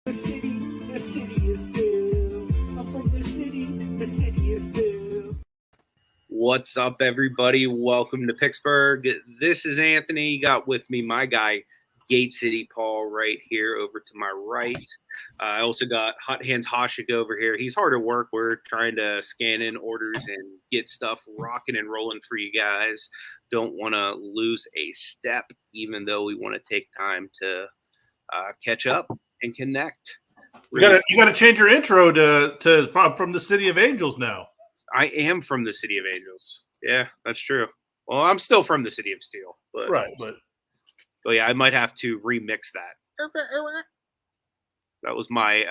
The city is still. I'm from the city is still. What's up, everybody? Welcome to Picksburgh. This is Anthony. Got with me my guy, Gate City Paul, right here over to my right. I also got Hot Hands Hoshik over here. He's hard at work. We're trying to scan in orders and get stuff rocking and rolling for you guys. Don't want to lose a step, even though we want to take time to catch up and connect. You gotta change your intro to from the City of Angels now. I am from the City of Angels. Yeah, that's true. Well, I'm still from the City of Steel, but yeah, I might have to remix that. That was my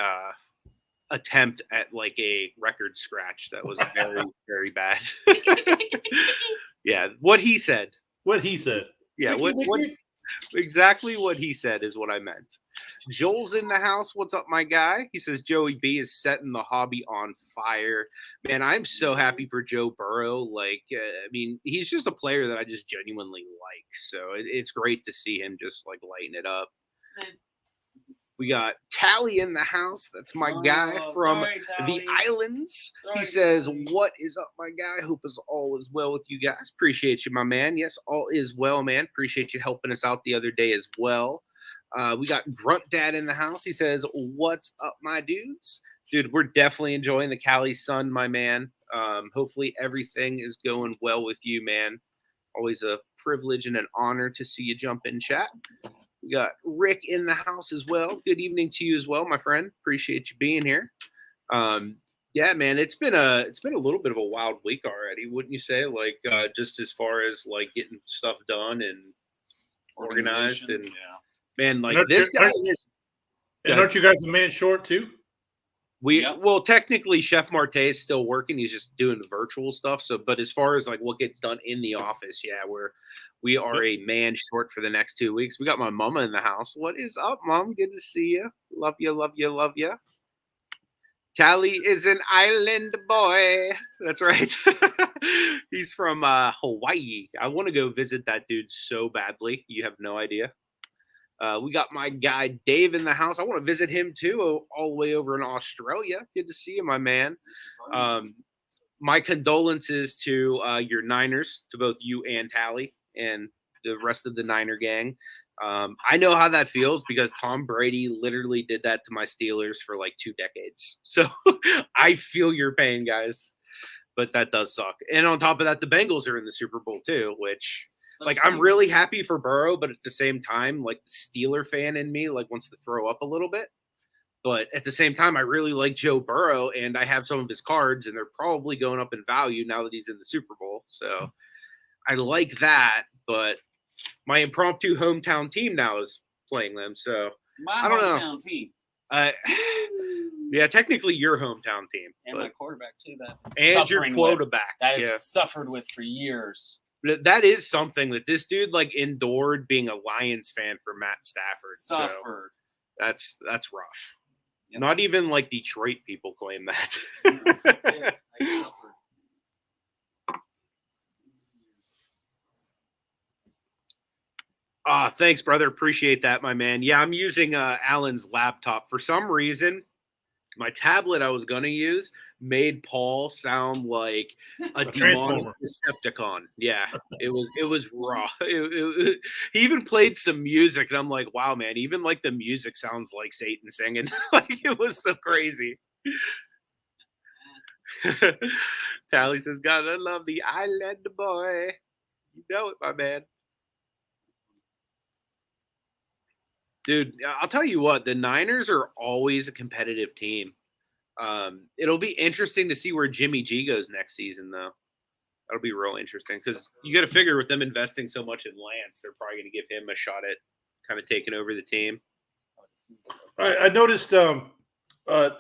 attempt at like a record scratch. That was very, very bad. Yeah, what he said. What he said. Yeah, what exactly what he said is what I meant. Joel's in the house. What's up, my guy? He says Joey B is setting the hobby on fire. Man, I'm so happy for Joe Burrow. Like, I mean, he's just a player that I just genuinely like. So it's great to see him just like lighting it up. We got Tally in the house. That's my guy from the islands. He says, what is up, my guy? Hope is all is well with you guys. Appreciate you, my man. Yes, all is well, man. Appreciate you helping us out the other day as well. We got Grunt Dad in the house. He says, what's up, my dudes? Dude, we're definitely enjoying the Cali sun, my man. Hopefully everything is going well with you, man. Always a privilege and an honor to see you jump in chat. We got Rick in the house as well. Good evening to you as well, my friend. Appreciate you being here. Yeah, man, it's been a little bit of a wild week already, wouldn't you say? Like just as far as like getting stuff done and organized and man, like this guy is. And aren't you guys a man short too? Well, technically, Chef Marte is still working. He's just doing the virtual stuff. So, but as far as like what gets done in the office, yeah, we are a man short for the next 2 weeks. We got my mama in the house. What is up, Mom? Good to see you. Love you, love you, love you. Tally is an island boy. That's right. He's from Hawaii. I want to go visit that dude so badly. You have no idea. We got my guy Dave in the house. I want to visit him too, all the way over in Australia. Good to see you, my man. My condolences to your Niners, to both you and Tally and the rest of the Niner gang. I know how that feels because Tom Brady literally did that to my Steelers for like 2 decades. So I feel your pain, guys. But that does suck. And on top of that, the Bengals are in the Super Bowl too, which – like, I'm really happy for Burrow, but at the same time, like, the Steeler fan in me, like, wants to throw up a little bit. But at the same time, I really like Joe Burrow, and I have some of his cards, and they're probably going up in value now that he's in the Super Bowl. So I like that, but my impromptu hometown team now is playing them. So I don't know. Hometown team. Yeah, technically your hometown team. And my quarterback, too. And your quarterback. That I've suffered with for years. That is something that this dude like endured being a Lions fan for Matt Stafford. Suffered. So that's rough. Yep. Not even like Detroit people claim that. Thanks, brother. Appreciate that, my man. Yeah, I'm using Alan's laptop. For some reason, my tablet I was going to use made Paul sound like a demonic Decepticon. Yeah, it was raw. He even played some music, and I'm like, wow, man, even like the music sounds like Satan singing. Like, it was so crazy. Tally says, gotta love the island boy. You know it, my man. Dude, I'll tell you what, the Niners are always a competitive team. It'll be interesting to see where Jimmy G goes next season, though. That'll be real interesting because you got to figure with them investing so much in Lance, they're probably going to give him a shot at kind of taking over the team. I noticed. Well,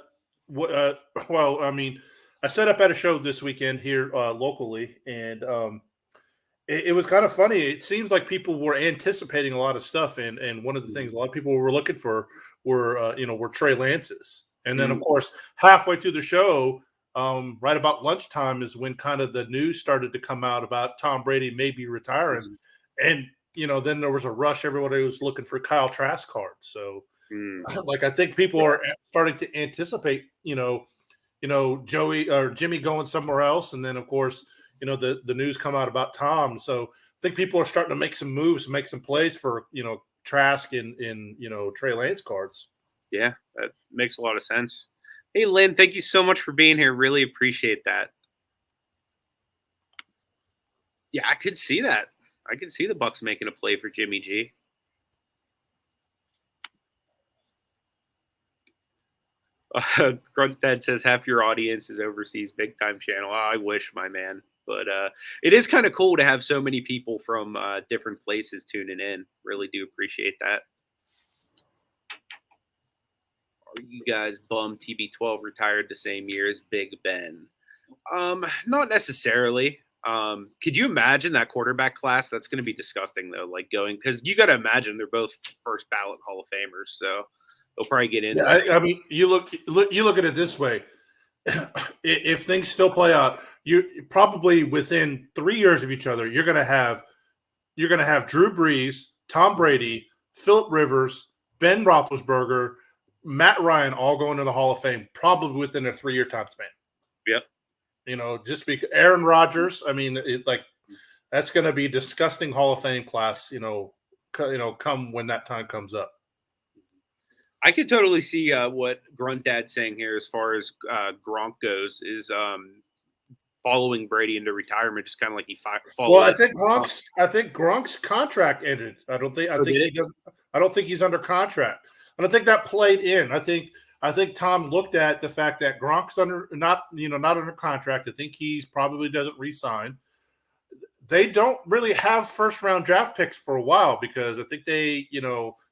I mean, I set up at a show this weekend here locally, and it was kind of funny. It seems like people were anticipating a lot of stuff, and one of the things a lot of people were looking for were Trey Lance's. And then, of course, halfway through the show, right about lunchtime is when kind of the news started to come out about Tom Brady maybe retiring. And, then there was a rush. Everybody was looking for Kyle Trask cards. So Like I think people are starting to anticipate, Joey or Jimmy going somewhere else, and then of course, the news come out about Tom. So I think people are starting to make some moves, make some plays for Trask and Trey Lance cards. Yeah, that makes a lot of sense. Hey, Lynn, thank you so much for being here. Really appreciate that. Yeah, I could see that. I could see the Bucks making a play for Jimmy G. Grunt Dad says half your audience is overseas, big time channel. I wish, my man. But it is kind of cool to have so many people from different places tuning in. Really do appreciate that. Are you guys bummed TB12 retired the same year as Big Ben? Not necessarily. Could you imagine that quarterback class? That's going to be disgusting, though. Like because you got to imagine they're both first ballot Hall of Famers, so they'll probably get in. Yeah, I mean, you look at it this way. If things still play out, you probably within 3 years of each other, you're going to have Drew Brees, Tom Brady, Phillip Rivers, Ben Roethlisberger, Matt Ryan all going to the Hall of Fame, probably within a 3-year time span. Yep. Just because Aaron Rodgers, I mean, that's going to be a disgusting Hall of Fame class. Come when that time comes up. I could totally see what Grunt Dad's saying here as far as Gronk goes is following Brady into retirement, just kind of like he followed. Well, I think Gronk's contract ended. I don't think he's under contract. And I think that played in. I think Tom looked at the fact that Gronk's not under contract. I think he probably doesn't re-sign. They don't really have first round draft picks for a while because I think they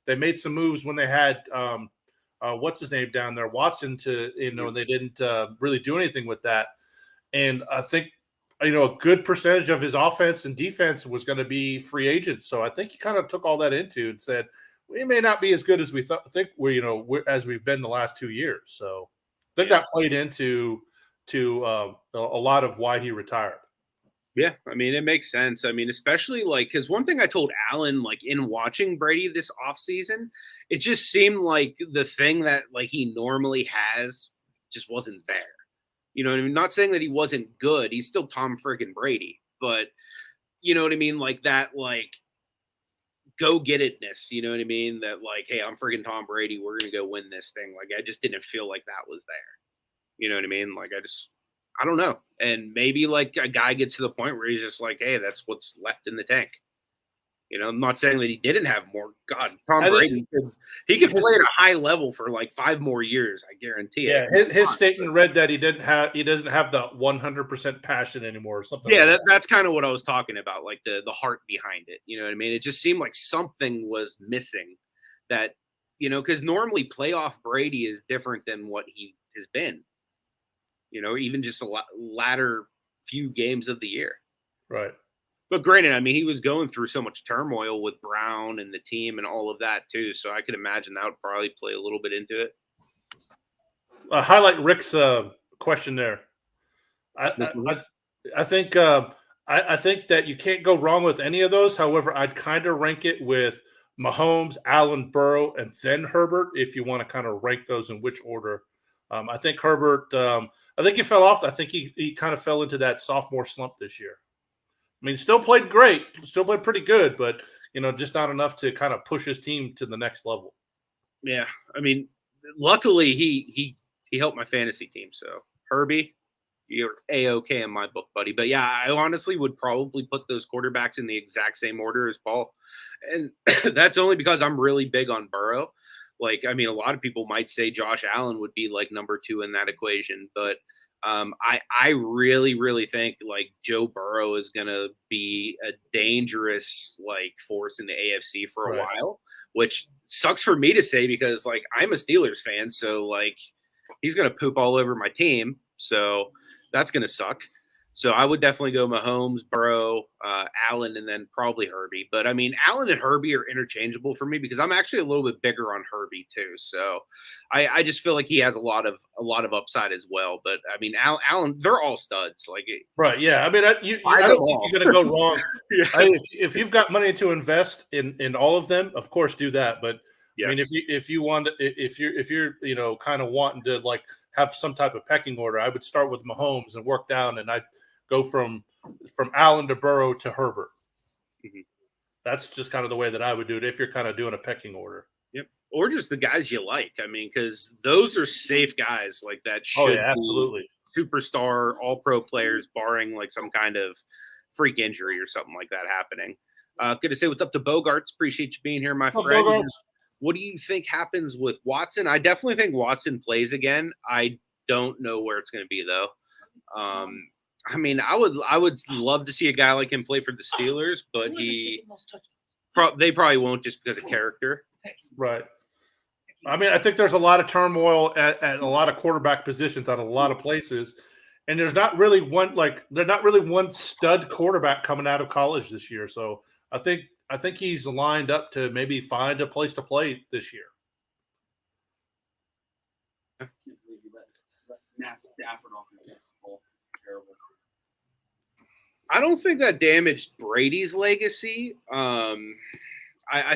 made some moves when they had what's his name down there, Watson, and they didn't really do anything with that. And I think a good percentage of his offense and defense was going to be free agents. So I think he kind of took all that into and said, we may not be as good as we think as we've been the last 2 years. So I think that played into a lot of why he retired. Yeah, I mean, it makes sense. I mean, especially because one thing I told Alan, in watching Brady this offseason, it just seemed like the thing that he normally has just wasn't there. You know what I mean? Not saying that he wasn't good. He's still Tom friggin' Brady, but you know what I mean? Go get itness. You know what I mean? That hey, I'm friggin' Tom Brady. We're going to go win this thing. I just didn't feel like that was there. You know what I mean? I don't know. And maybe a guy gets to the point where he's just hey, that's what's left in the tank. I'm not saying that he didn't have more. God, Tom Brady he could play at a high level for 5 more years. I guarantee it. Yeah, his statement read that he doesn't have the 100% passion anymore or something. Yeah, that's kind of what I was talking about, the heart behind it. You know what I mean? It just seemed like something was missing. That because normally playoff Brady is different than what he has been. Even just a latter few games of the year. Right. But granted, I mean, he was going through so much turmoil with Brown and the team and all of that too. So I could imagine that would probably play a little bit into it. Highlight Rick's question there. I think that you can't go wrong with any of those. However, I'd kind of rank it with Mahomes, Allen, Burrow, and then Herbert if you want to kind of rank those in which order. I think Herbert, I think he fell off. I think he kind of fell into that sophomore slump this year. I mean, still played great, still played pretty good, but, just not enough to kind of push his team to the next level. Yeah. I mean, luckily he helped my fantasy team. So Herbie, you're A-okay in my book, buddy. But yeah, I honestly would probably put those quarterbacks in the exact same order as Paul. And that's only because I'm really big on Burrow. I mean, a lot of people might say Josh Allen would be number 2 in that equation, but I really, really think Joe Burrow is going to be a dangerous force in the AFC for a while, which sucks for me to say because I'm a Steelers fan. So he's going to poop all over my team. So that's going to suck. So I would definitely go Mahomes, Burrow, Allen, and then probably Herbie. But I mean, Allen and Herbie are interchangeable for me because I'm actually a little bit bigger on Herbie too. So I just feel like he has a lot of upside as well. But I mean, Allen, they're all studs. Right? Yeah. I mean, I don't think you're going to go wrong. If you've got money to invest in all of them, of course, do that. But I mean, if you're kind of wanting to like have some type of pecking order, I would start with Mahomes and work down, and I'd go from Allen to Burrow to Herbert. Mhm. That's just kind of the way that I would do it if you're kind of doing a pecking order. Yep. Or just the guys you like. I mean, because those are safe guys like that Oh should yeah, absolutely. be superstar, all pro players, barring like some kind of freak injury or something like that happening. Good to say what's up to Bogarts. Appreciate you being here, my Oh, friend. Bogarts. What do you think happens with Watson? I definitely think Watson plays again. I don't know where it's going to be though. I mean, I would love to see a guy like him play for the Steelers, but they probably won't just because of character. Right. I mean, I think there's a lot of turmoil at a lot of quarterback positions at a lot of places, and there's not really one stud quarterback coming out of college this year. So I think he's lined up to maybe find a place to play this year. I don't think that damaged Brady's legacy. I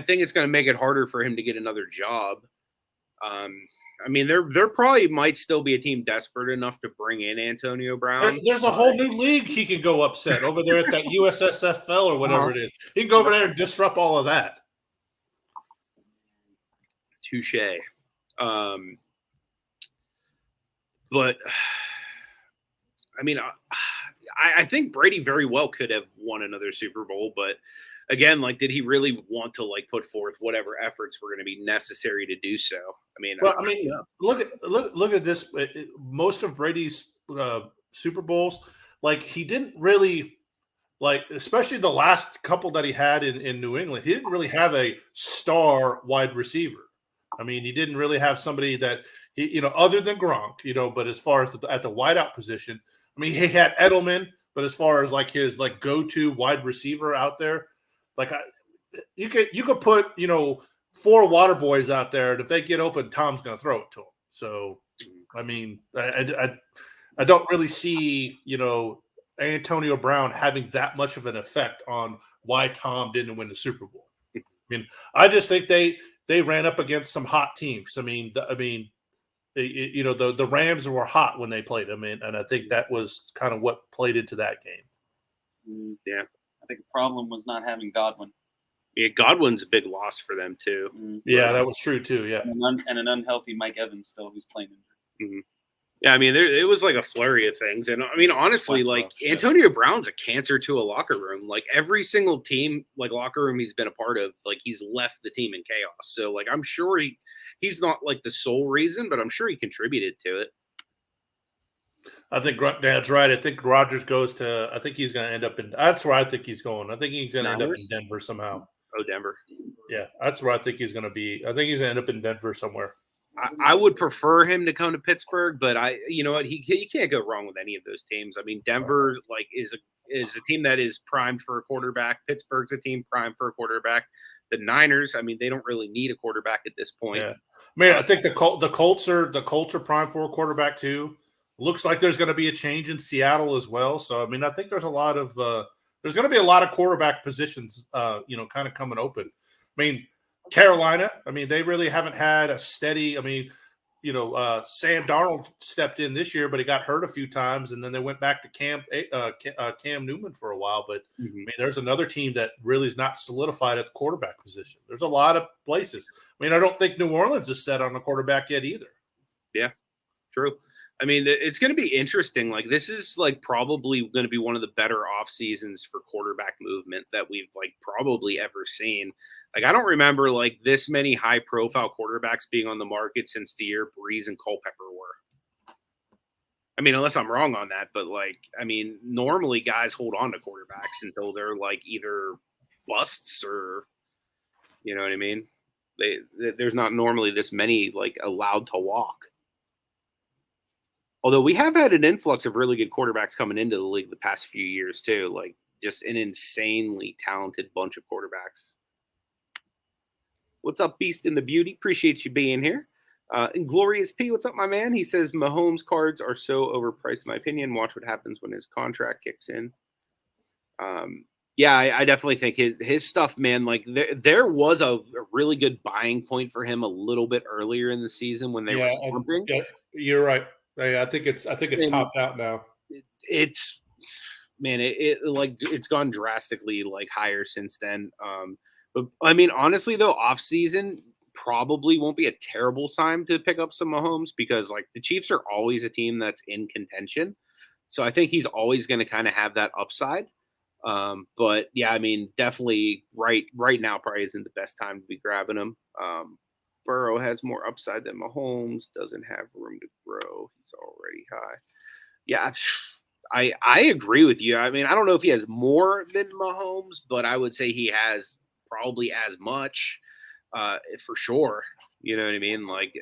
think it's going to make it harder for him to get another job. I mean, there probably might still be a team desperate enough to bring in Antonio Brown. There's a whole new league he can go upset over there at that USSFL or whatever it is. He can go over there and disrupt all of that. Touche. But I mean, I think Brady very well could have won another Super Bowl, but again, like, did he really want to like put forth whatever efforts were going to be necessary to do so? I mean, look at this. Most of Brady's Super Bowls, like he didn't really like, especially the last couple that he had in New England. He didn't really have a star wide receiver. I mean, he didn't really have somebody that other than Gronk, but as far as at the wideout position, I mean, he had Edelman, but as far as like his like go-to wide receiver out there, like you could put 4 water boys out there, and if they get open, Tom's going to throw it to them. So, I mean, I don't really see Antonio Brown having that much of an effect on why Tom didn't win the Super Bowl. I mean, I just think they ran up against some hot teams. I mean, the Rams were hot when they played them, and I think that was kind of what played into that game. Yeah. I think the problem was not having Godwin. Yeah, Godwin's a big loss for them too. Yeah, that was true too. Yeah, and an unhealthy Mike Evans still, who's playing injured. Yeah, I mean, it was like a flurry of things, and I mean, honestly, like Antonio Brown's a cancer to a locker room. Like every single team, like locker room he's been a part of, like he's left the team in chaos. So, like, I'm sure he's not like the sole reason, but I'm sure he contributed to it. I think that's right. I think Rodgers goes to. I think he's going to end up in. That's where I think he's going. I think he's going to end up in Denver somehow. Oh, Denver. Yeah, that's where I think he's going to be. I think he's going to end up in Denver somewhere. I would prefer him to come to Pittsburgh, but you know what? He can't go wrong with any of those teams. I mean, Denver like is a team that is primed for a quarterback. Pittsburgh's a team primed for a quarterback. The Niners, I mean, they don't really need a quarterback at this point. Yeah. I mean, I think the Colts are primed for a quarterback too. Looks like there's going to be a change in Seattle as well. So, I mean, I think there's there's going to be a lot of quarterback positions, kind of coming open. I mean, Carolina, I mean, they really haven't had a steady. I mean, Sam Darnold stepped in this year, but he got hurt a few times, and then they went back to Cam Newton for a while. But I mean, there's another team that really is not solidified at the quarterback position. There's a lot of places. I mean, I don't think New Orleans is set on a quarterback yet either. Yeah, true. I mean, it's going to be interesting. Like, this is like probably going to be one of the better off seasons for quarterback movement that we've like probably ever seen. Like, I don't remember like this many high profile quarterbacks being on the market since the year Breeze and Culpepper were. I mean, unless I'm wrong on that, but like, I mean, normally guys hold on to quarterbacks until they're like either busts or, you know what I mean? There's not normally this many like allowed to walk. Although we have had an influx of really good quarterbacks coming into the league the past few years too, like just an insanely talented bunch of quarterbacks. What's up, Beast in the Beauty? Appreciate you being here. And Glorious P, what's up, my man? He says Mahomes cards are so overpriced, in my opinion. Watch what happens when his contract kicks in. Yeah, I definitely think his stuff, man. Like there was a really good buying point for him a little bit earlier in the season when they were slumping. You're right. I think it's topped out now. It's man, it's gone drastically like higher since then. But I mean, honestly though, off season probably won't be a terrible time to pick up some Mahomes because like the Chiefs are always a team that's in contention. So I think he's always going to kind of have that upside. But yeah, I mean, definitely right now probably isn't the best time to be grabbing him. Burrow has more upside than Mahomes, doesn't have room to grow. He's already high. Yeah, I agree with you. I mean, I don't know if he has more than Mahomes, but I would say he has probably as much, for sure. You know what I mean? Like,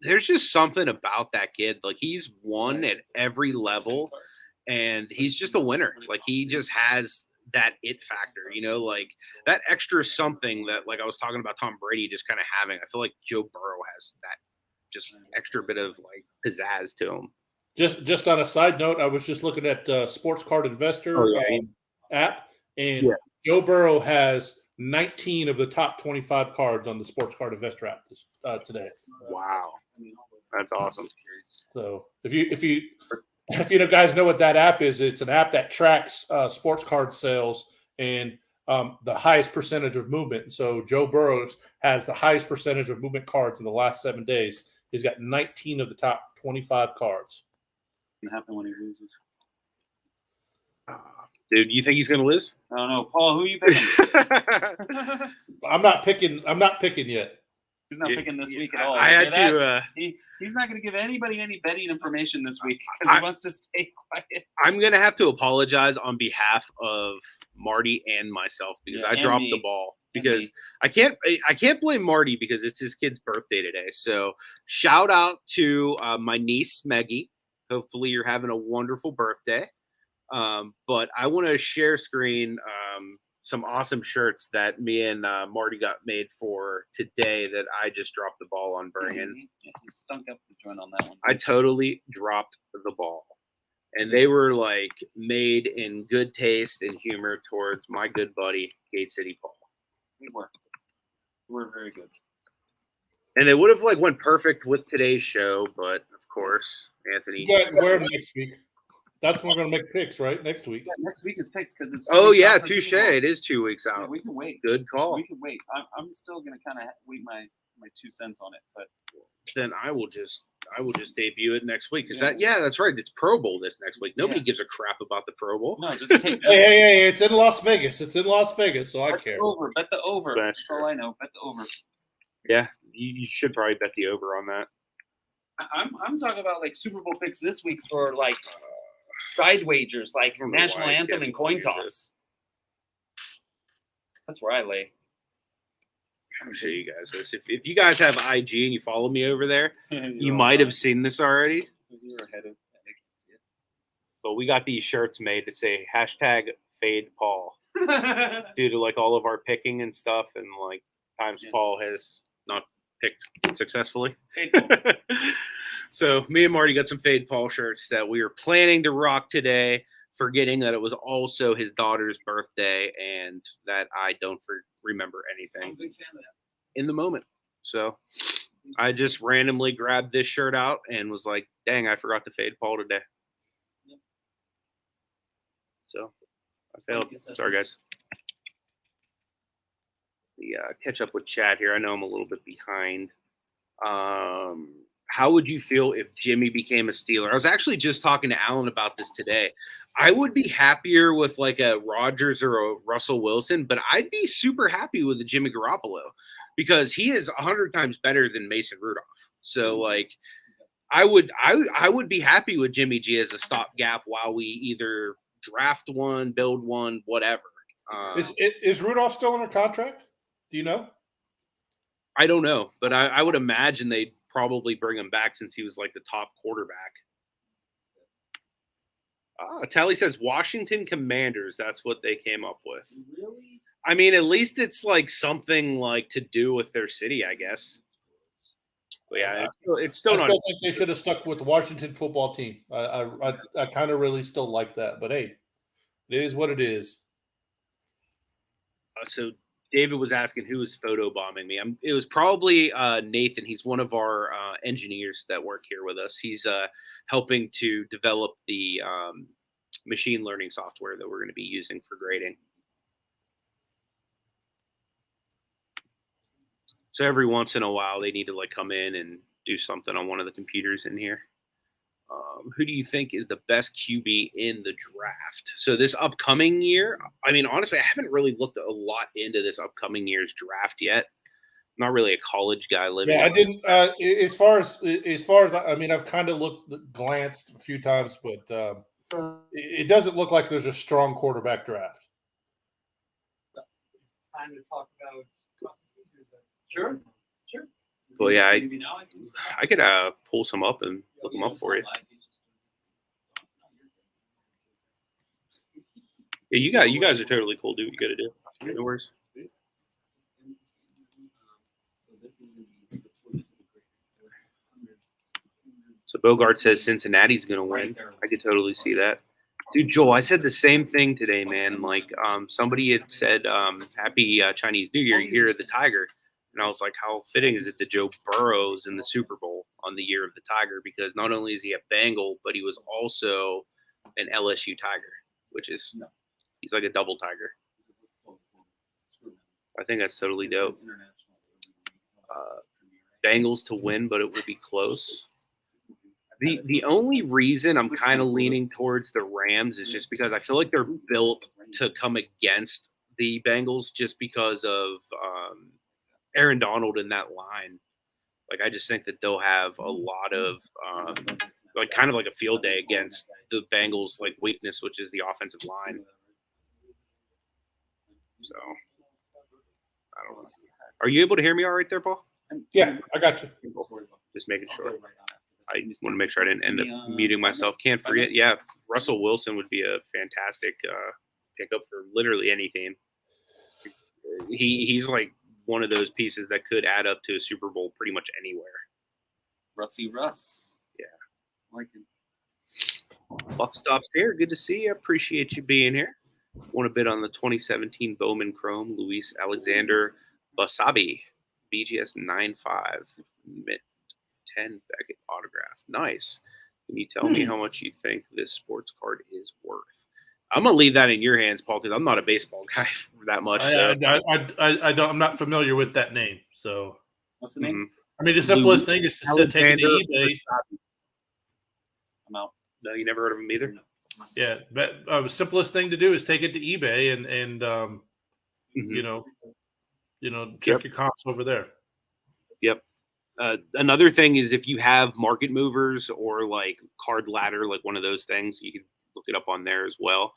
there's just something about that kid. Like, he's won at every level, and he's just a winner. Like, he just has that it factor, like that extra something that, like I was talking about Tom Brady just kind of having. I feel like Joe Burrow has that just extra bit of like pizzazz to him. Just on a side note, I was just looking at Sports Card Investor app, and Joe Burrow has 19 of the top 25 cards on the Sports Card Investor app today. Wow, that's awesome. So if you guys know what that app is, it's an app that tracks sports card sales and the highest percentage of movement. So Joe Burrow has the highest percentage of movement cards in the last 7 days. He's got 19 of the top 25 cards. What happen when he loses? Dude, you think he's going to lose? I don't know. Paul, who are you picking? I'm not picking yet. He's not picking this week at all. I had to. He's not going to give anybody any betting information this week because he wants to stay quiet. I'm going to have to apologize on behalf of Marty and myself because I dropped the ball. Because I can't blame Marty because it's his kid's birthday today. So shout out to my niece Meggie. Hopefully you're having a wonderful birthday. But I want to share screen some awesome shirts that me and Marty got made for today that I just dropped the ball on bringing. He stunk up the joint on that one. I totally dropped the ball. And they were like made in good taste and humor towards my good buddy, Gate City Paul. We were very good. And it would have like went perfect with today's show, but of course, Anthony. Where next week? That's when we're gonna make picks, right? Next week. Yeah, next week is picks because it's. Oh yeah, touche. It is 2 weeks out. Yeah, we can wait. Good call. We can wait. I'm still gonna kind of wait my 2 cents on it, but then I will just debut it next week because that's right. It's Pro Bowl this next week. Nobody gives a crap about the Pro Bowl. No, just take. Hey! It's in Las Vegas. So I care. Bet the over. That's all I know. Bet the over. Yeah, you should probably bet the over on that. I'm talking about like Super Bowl picks this week for like side wagers, like national anthem and coin toss. That's where I lay. I'm sure you guys this. If you guys have IG and you follow me over there, you might have seen this already. You're ahead of. I can see it. But we got these shirts made to say #FadePaul due to like all of our picking and stuff, and like times Paul has not picked successfully. So me and Marty got some Fade Paul shirts that we were planning to rock today, forgetting that it was also his daughter's birthday and that I don't remember anything I'm a big fan of that. in the moment. So I just randomly grabbed this shirt out and was like, dang, I forgot to Fade Paul today. Yep. So I failed. Sorry, guys. Catch up with Chad here. I know I'm a little bit behind. How would you feel if Jimmy became a Steeler? I was actually just talking to Alan about this today. I would be happier with like a Rodgers or a Russell Wilson, but I'd be super happy with a Jimmy Garoppolo because he is 100 times better than Mason Rudolph. So like I would be happy with Jimmy G as a stopgap while we either draft one, build one, whatever. Is Rudolph still under contract? Do you know? I don't know, but I would imagine they'd probably bring him back since he was like the top quarterback. Tally says Washington Commanders. That's what they came up with. Really? I mean, at least it's like something like to do with their city, I guess. But yeah, it's still I not. still think they should have stuck with the Washington football team. I kind of really still like that, but hey, it is what it is. So David was asking who was photobombing me. It was probably Nathan. He's one of our engineers that work here with us. He's helping to develop the machine learning software that we're going to be using for grading. So every once in a while, they need to like come in and do something on one of the computers in here. Who do you think is the best QB in the draft? So this upcoming year, I mean, honestly, I haven't really looked a lot into this upcoming year's draft yet. I'm not really a college guy living. Yeah, I didn't. As far as I mean, I've kind of glanced a few times, but it doesn't look like there's a strong quarterback draft. Time to talk about. Sure. Well, yeah, I could pull some up and look them up for you. Yeah, you guys are totally cool. Do what you got to do. No worries. So Bogart says Cincinnati's going to win. I could totally see that. Dude, Joel, I said the same thing today, man. Like, somebody had said, Happy Chinese New Year, Year of the Tiger. And I was like, how fitting is it that Joe Burrow's in the Super Bowl on the Year of the Tiger? Because not only is he a Bengal, but he was also an LSU Tiger, which is, he's like a double Tiger. I think that's totally dope. Bengals to win, but it will be close. The only reason I'm kind of leaning towards the Rams is just because I feel like they're built to come against the Bengals just because of Aaron Donald in that line. Like, I just think that they'll have a lot of like kind of like a field day against the Bengals' like weakness, which is the offensive line. So I don't know. Are you able to hear me all right there, Paul? Yeah, I got you. Just making sure. I just want to make sure I didn't end up muting myself. Can't forget, yeah, Russell Wilson would be a fantastic pickup for literally any team. He's like one of those pieces that could add up to a Super Bowl pretty much anywhere. Rusty Russ. Yeah. Like it. Buck Stops here. Good to see you. Appreciate you being here. Want a bit on the 2017 Bowman Chrome, Luis Alexander Basabi, BGS 9.5, Mint 10 Beckett autograph. Nice. Can you tell me how much you think this sports card is worth? I'm gonna leave that in your hands, Paul, because I'm not a baseball guy that much. So. I'm not familiar with that name. So What's the name? Mm-hmm. I mean, the simplest thing is to take it to eBay. I'm out. No, you never heard of him either. No. Yeah, but the simplest thing to do is take it to eBay and you know, check your comps over there. Yep. Another thing is if you have market movers or like card ladder, like one of those things, you can look it up on there as well.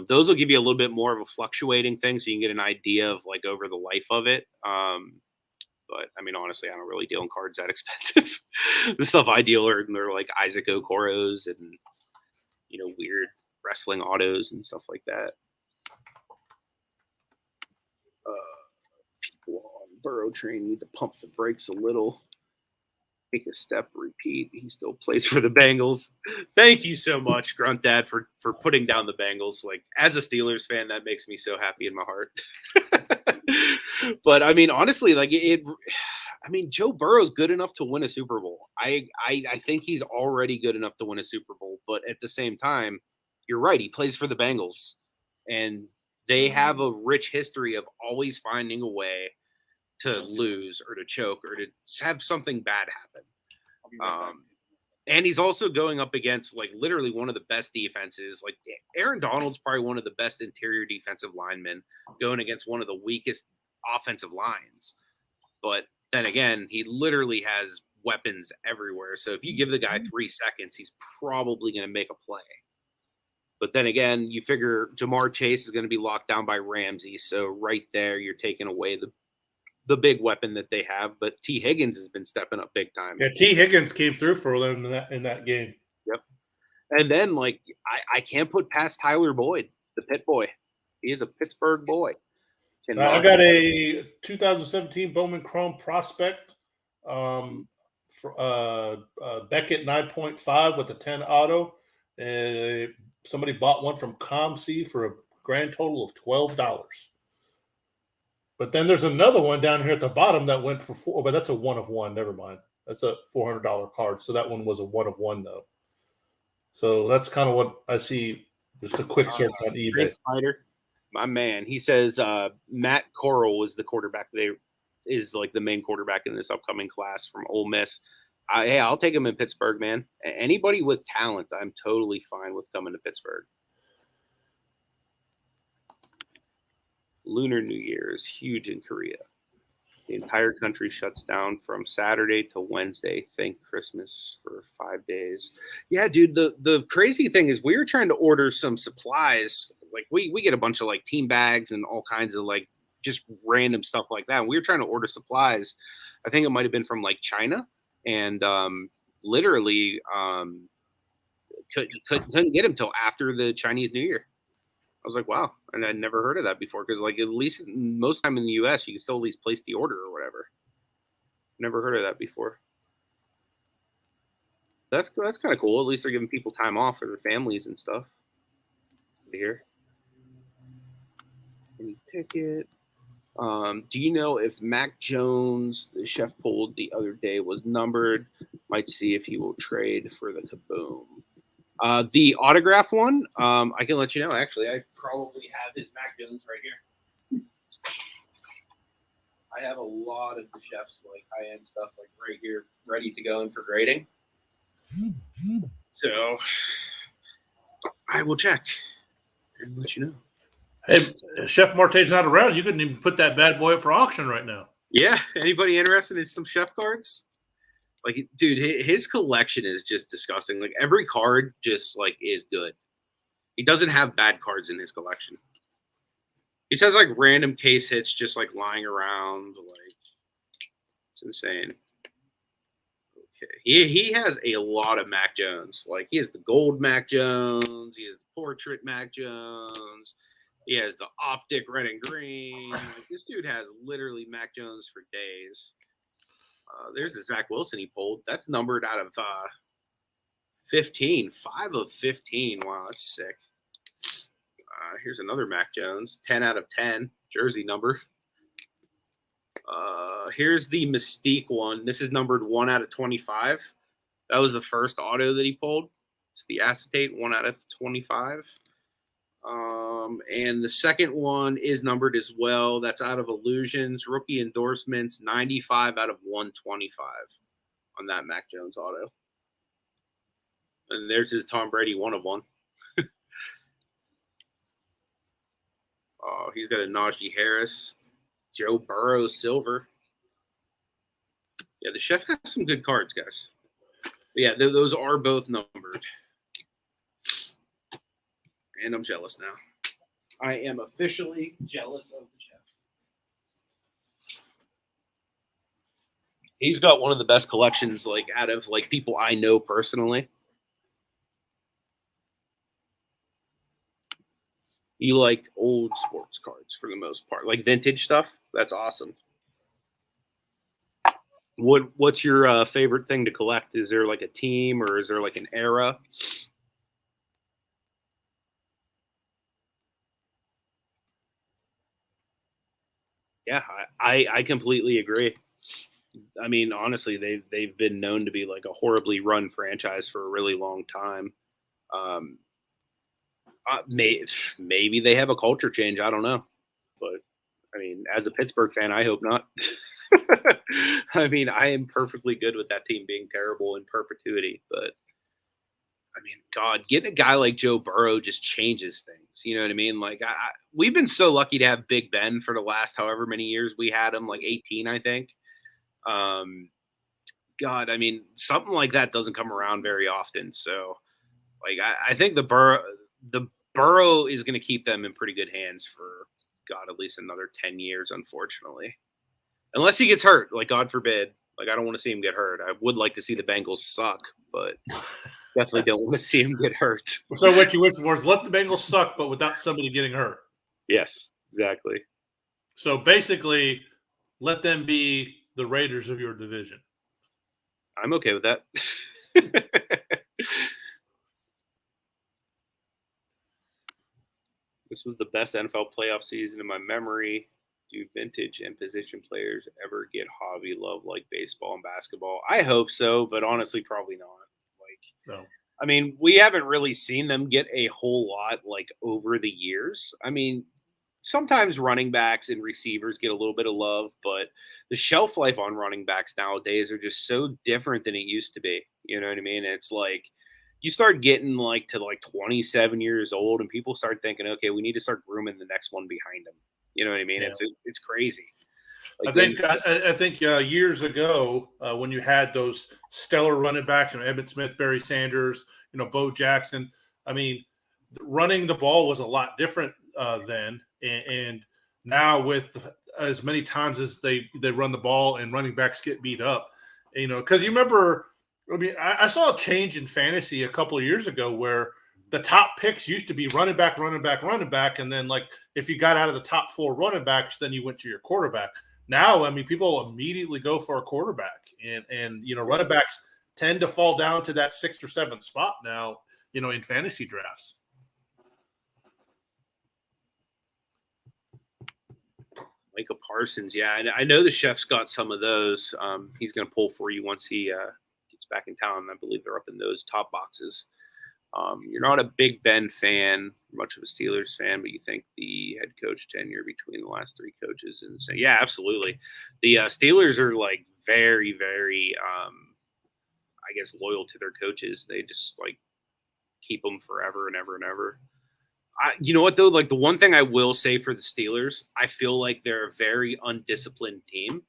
Those will give you a little bit more of a fluctuating thing, so you can get an idea of like over the life of it. But I mean, honestly, I don't really deal in cards that expensive. The stuff I deal are like Isaac Okoros and weird wrestling autos and stuff like that. People on Burrow train need to pump the brakes a little. Take a step, repeat. He still plays for the Bengals. Thank you so much, Grunt Dad, for putting down the Bengals. Like, as a Steelers fan, that makes me so happy in my heart. But I mean, honestly, like Joe Burrow's good enough to win a Super Bowl. I think he's already good enough to win a Super Bowl. But at the same time, you're right. He plays for the Bengals, and they have a rich history of always finding a way to lose or to choke or to have something bad happen. And he's also going up against like literally one of the best defenses. Like Aaron Donald's probably one of the best interior defensive linemen going against one of the weakest offensive lines. But then again, he literally has weapons everywhere. So if you give the guy 3 seconds, he's probably going to make a play. But then again, you figure Jamar Chase is going to be locked down by Ramsey. So right there, you're taking away the big weapon that they have. But T. Higgins has been stepping up big time. Yeah, T. Higgins came through for them in that game. Yep. And then, like, I can't put past Tyler Boyd, the Pitt boy. He is a Pittsburgh boy. I got a 2017 Bowman Chrome prospect for Beckett 9.5 with a 10 auto. Somebody bought one from ComC for a grand total of $12. But then there's another one down here at the bottom that went for 4, but that's a 1 of 1. Never mind. That's a $400 card. So that one was a 1 of 1 though. So that's kind of what I see. Just a quick search on eBay. Spider, my man. He says Matt Corral is the quarterback. Is like the main quarterback in this upcoming class from Ole Miss. Hey, I'll take him in Pittsburgh, man. Anybody with talent, I'm totally fine with coming to Pittsburgh. Lunar New Year is huge in Korea. The entire country shuts down from Saturday to Wednesday. Thank Christmas for 5 days. Yeah, dude, the crazy thing is we were trying to order some supplies. Like we get a bunch of like team bags and all kinds of like just random stuff like that. And we were trying to order supplies. I think it might have been from like China. And literally couldn't get them till after the Chinese New Year. I was like, wow. And I'd never heard of that before because, like, at least most time in the U.S., you can still at least place the order or whatever. Never heard of that before. That's kind of cool. At least they're giving people time off for their families and stuff. Here. Any ticket? Do you know if Mac Jones, the chef pulled the other day, was numbered? Might see if he will trade for the Kaboom. The autograph one, I can let you know. Actually, I probably have his Mac Jones right here. I have a lot of the chef's like high-end stuff like right here, ready to go in for grading. So I will check and let you know. Hey, Chef Marte's not around. You couldn't even put that bad boy up for auction right now. Yeah. Anybody interested in some chef cards? Like, dude, his collection is just disgusting. Like, every card just, like, is good. He doesn't have bad cards in his collection. He just has, like, random case hits just, like, lying around. Like, it's insane. Okay. He has a lot of Mac Jones. Like, he has the gold Mac Jones. He has the portrait Mac Jones. He has the optic red and green. Like, this dude has literally Mac Jones for days. There's the Zach Wilson he pulled. That's numbered out of 15. 5 of 15. Wow, that's sick. Here's another Mac Jones. 10 out of 10. Jersey number. Here's the Mystique one. This is numbered 1 out of 25. That was the first auto that he pulled. It's the acetate 1 out of 25. And the second one is numbered as well. That's out of Illusions. Rookie endorsements, 95 out of 125 on that Mac Jones auto. And there's his Tom Brady 1 of 1. Oh, he's got a Najee Harris. Joe Burrow silver. Yeah, the chef has some good cards, guys. But yeah, those are both numbered. And I'm jealous now. I am officially jealous of the chef. He's got one of the best collections, like, out of, like, people I know personally. You like old sports cards for the most part. Like vintage stuff? That's awesome. What's your favorite thing to collect? Is there, like, a team or is there, like, an era? Yeah, I completely agree. I mean, honestly, they've been known to be like a horribly run franchise for a really long time. Maybe they have a culture change. I don't know, but I mean, as a Pittsburgh fan, I hope not. I mean, I am perfectly good with that team being terrible in perpetuity, but I mean, God, getting a guy like Joe Burrow just changes things. You know what I mean? Like, we've been so lucky to have Big Ben for the last however many years we had him, like 18, I think. God, I mean, something like that doesn't come around very often. So, like, I think the Burrow is going to keep them in pretty good hands for, God, at least another 10 years, unfortunately. Unless he gets hurt, like, God forbid. Like, I don't want to see him get hurt. I would like to see the Bengals suck, but definitely don't want to see him get hurt. So what you wish for is let the Bengals suck, but without somebody getting hurt. Yes, exactly. So basically, let them be the Raiders of your division. I'm okay with that. This was the best NFL playoff season in my memory. Do vintage and position players ever get hobby love like baseball and basketball? I hope so, but honestly, probably not. Like, No. I mean, we haven't really seen them get a whole lot like over the years. I mean, sometimes running backs and receivers get a little bit of love, but the shelf life on running backs nowadays are just so different than it used to be. You know what I mean? It's like you start getting like to like 27 years old, and people start thinking, okay, we need to start grooming the next one behind them. You know what I mean? Yeah. It's crazy. I Like think years ago when you had those stellar running backs, Emmitt Smith, Barry Sanders, Bo Jackson. I mean, running the ball was a lot different then, and now with as many times as they run the ball and running backs get beat up, because you remember, I mean, I saw a change in fantasy a couple of years ago where the top picks used to be running back, and then like if you got out of the top 4 running backs, then you went to your quarterback. Now, I mean, people immediately go for a quarterback, and running backs tend to fall down to that 6th or 7th spot now, in fantasy drafts. Micah Parsons, yeah, I know the chef's got some of those. He's going to pull for you once he gets back in town. I believe they're up in those top boxes. You're not a Big Ben fan, much of a Steelers fan, but you think the head coach tenure between the last 3 coaches is insane. Yeah, absolutely. The Steelers are like very, very, I guess, loyal to their coaches. They just like keep them forever and ever and ever. You know what, though? Like the one thing I will say for the Steelers, I feel like they're a very undisciplined team,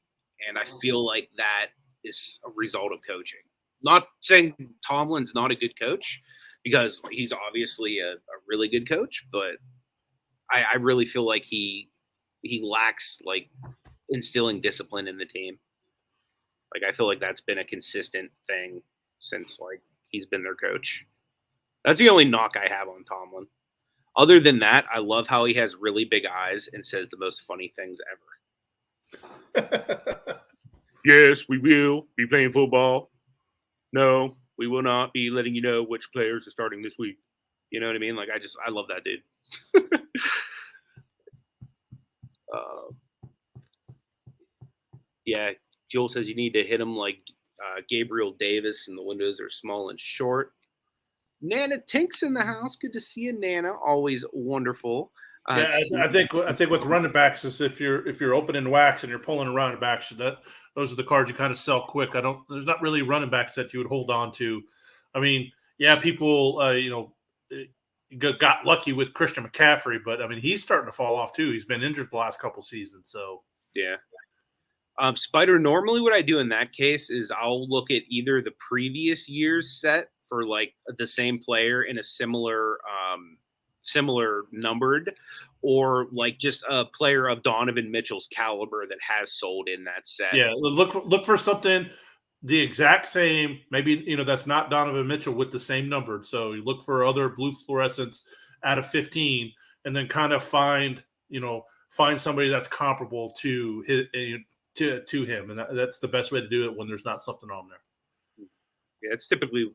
and I feel like that is a result of coaching. Not saying Tomlin's not a good coach, because he's obviously a really good coach, but I really feel like he lacks like instilling discipline in the team. Like I feel like that's been a consistent thing since like he's been their coach. That's the only knock I have on Tomlin. Other than that, I love how he has really big eyes and says the most funny things ever. Yes, we will be playing football. No, we will not be letting you know which players are starting this week. You know what I mean? Like, I love that dude. Yeah, Joel says you need to hit him like Gabriel Davis, and the windows are small and short. Nana Tink's in the house. Good to see you, Nana. Always wonderful. Yeah, I think with running backs is if you're opening wax and you're pulling a running back, those are the cards you kind of sell quick. There's not really running backs that you would hold on to. I mean, yeah, people got lucky with Christian McCaffrey, but I mean he's starting to fall off too. He's been injured the last couple seasons, so yeah. Spider, normally what I do in that case is I'll look at either the previous year's set for like the same player in a similar numbered, or like just a player of Donovan Mitchell's caliber that has sold in that set. Yeah, look for something the exact same. Maybe that's not Donovan Mitchell with the same number. So you look for other blue fluorescents out of 15, and then kind of find somebody that's comparable to him, and that's the best way to do it when there's not something on there. Yeah, it's typically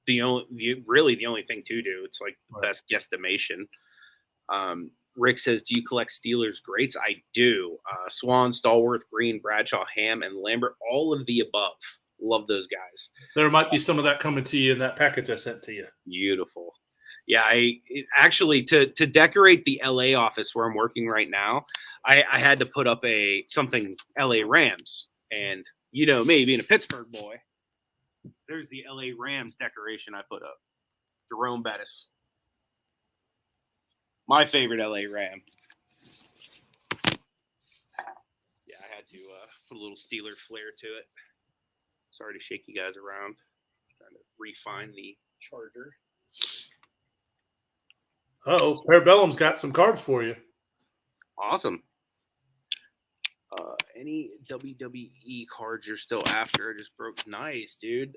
the only thing to do. It's like the best guesstimation. Rick says, do you collect Steelers greats? I do. Swan, Stallworth, Green, Bradshaw, Ham, and Lambert, all of the above. Love those guys. There might be some of that coming to you in that package I sent to you. Beautiful. Yeah, actually to decorate the LA office where I'm working right now, I had to put up something LA Rams, and me being a Pittsburgh boy, there's the LA Rams decoration I put up. Jerome Bettis, my favorite LA Ram. Yeah, I had to put a little Steeler flair to it. Sorry to shake you guys around. Trying to refine the charger. Parabellum's got some cards for you. Awesome. Any WWE cards you're still after? I just broke. Nice, dude.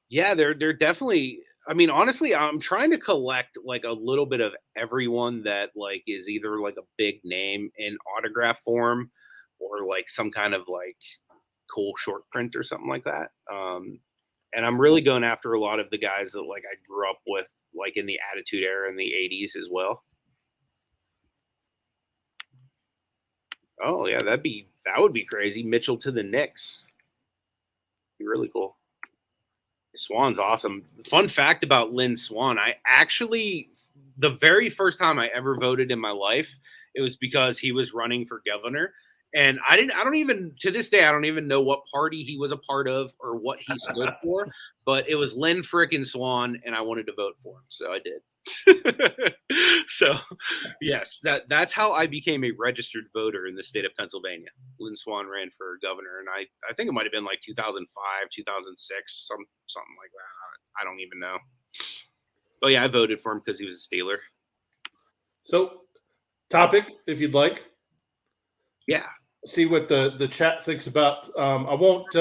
Yeah, they're definitely. I mean, honestly, I'm trying to collect like a little bit of everyone that like is either like a big name in autograph form, or like some kind of like cool short print or something like that. And I'm really going after a lot of the guys that like I grew up with, like in the Attitude Era in the 80s as well. Oh yeah, that would be crazy. Mitchell to the Knicks. Be really cool. Swan's awesome. Fun fact about Lynn Swan, I actually the very first time I ever voted in my life, it was because he was running for governor. And I don't even to this day I don't even know what party he was a part of or what he stood for, but it was Lynn frickin' Swan and I wanted to vote for him, so I did. So yes, that's how I became a registered voter in the state of Pennsylvania. Lynn Swan ran for governor, and I think it might have been like 2005, 2006, something like that. I don't even know. But yeah, I voted for him because he was a Steeler. So, topic, if you'd like. Yeah. See what the chat thinks about. I won't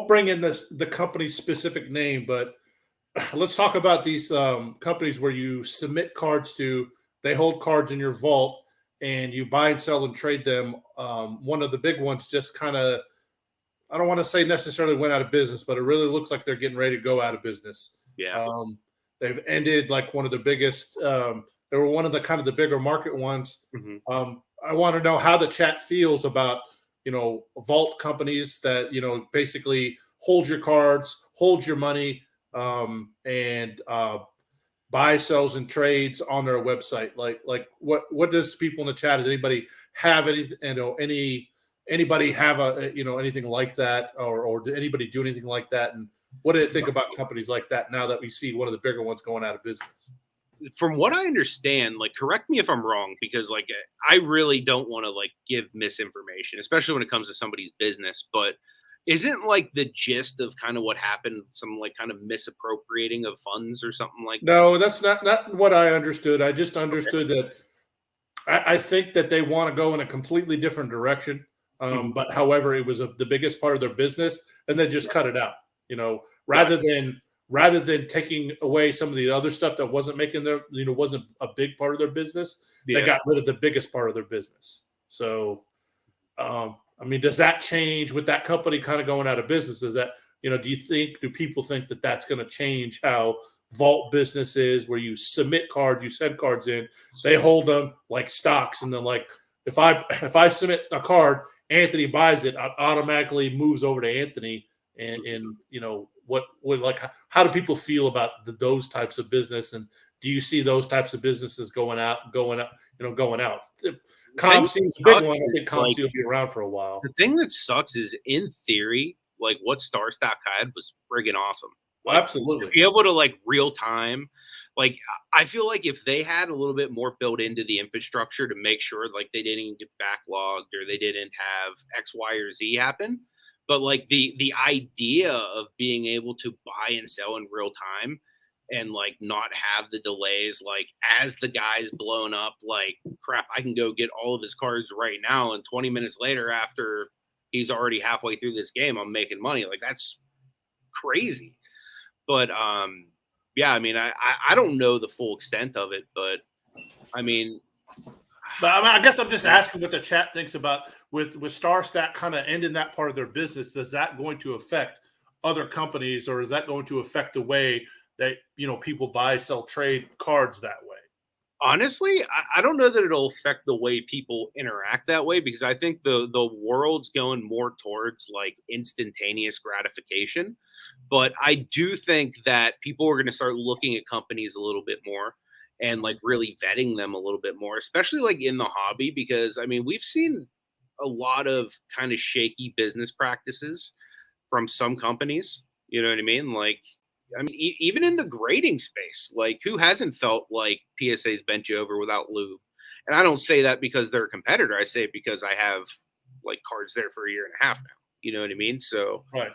bring in the company's specific name, but let's talk about these companies where you submit cards to. They hold cards in your vault, and you buy and sell and trade them. One of the big ones just kind of, I don't want to say necessarily went out of business, but it really looks like they're getting ready to go out of business. Yeah. They've ended like one of the biggest. They were one of the kind of the bigger market ones. Mm-hmm. I want to know how the chat feels about, vault companies that, basically hold your cards, hold your money, and buy, sells, and trades on their website. Like what does people in the chat? Does anybody have anybody have anything like that, or did anybody do anything like that? And what do they think about companies like that now that we see one of the bigger ones going out of business? From what I understand, like, correct me if I'm wrong, because like I really don't want to like give misinformation, especially when it comes to somebody's business. But isn't like the gist of kind of what happened some like kind of misappropriating of funds or something like that? No, that's not what I understood. I just understood that I think that they want to go in a completely different direction. But however, it was the biggest part of their business, and they just cut it out. Rather than taking away some of the other stuff that wasn't making wasn't a big part of their business, they got rid of the biggest part of their business. So, does that change with that company kind of going out of business? Is that, do people think that that's going to change how vault business is, where you submit cards, you send cards in, they hold them like stocks, and then like if I submit a card, Anthony buys it, it automatically moves over to Anthony, and how do people feel about those types of business, and do you see those types of businesses going out? Comp seems a big one. I think comp will be around for a while. The thing that sucks is, in theory, like what StarStack had was friggin' awesome. Like, absolutely. To be able to like real time, like I feel like if they had a little bit more built into the infrastructure to make sure like they didn't get backlogged or they didn't have X, Y, or Z happen. But like the idea of being able to buy and sell in real time and like not have the delays, like as the guy's blown up, like crap, I can go get all of his cards right now, and 20 minutes later, after he's already halfway through this game, I'm making money. Like that's crazy. But yeah, I don't know the full extent of it, but I guess I'm just asking what the chat thinks about with StarStack kind of ending that part of their business. Is that going to affect other companies, or is that going to affect the way that people buy, sell, trade cards that way? Honestly, I don't know that it'll affect the way people interact that way, because I think the world's going more towards like instantaneous gratification. But I do think that people are going to start looking at companies a little bit more and like really vetting them a little bit more, especially like in the hobby, because we've seen a lot of kind of shaky business practices from some companies. You know what I mean? Like, even in the grading space, like who hasn't felt like PSA's bent you over without lube? And I don't say that because they're a competitor. I say it because I have like cards there for a year and a half now. You know what I mean? So, right.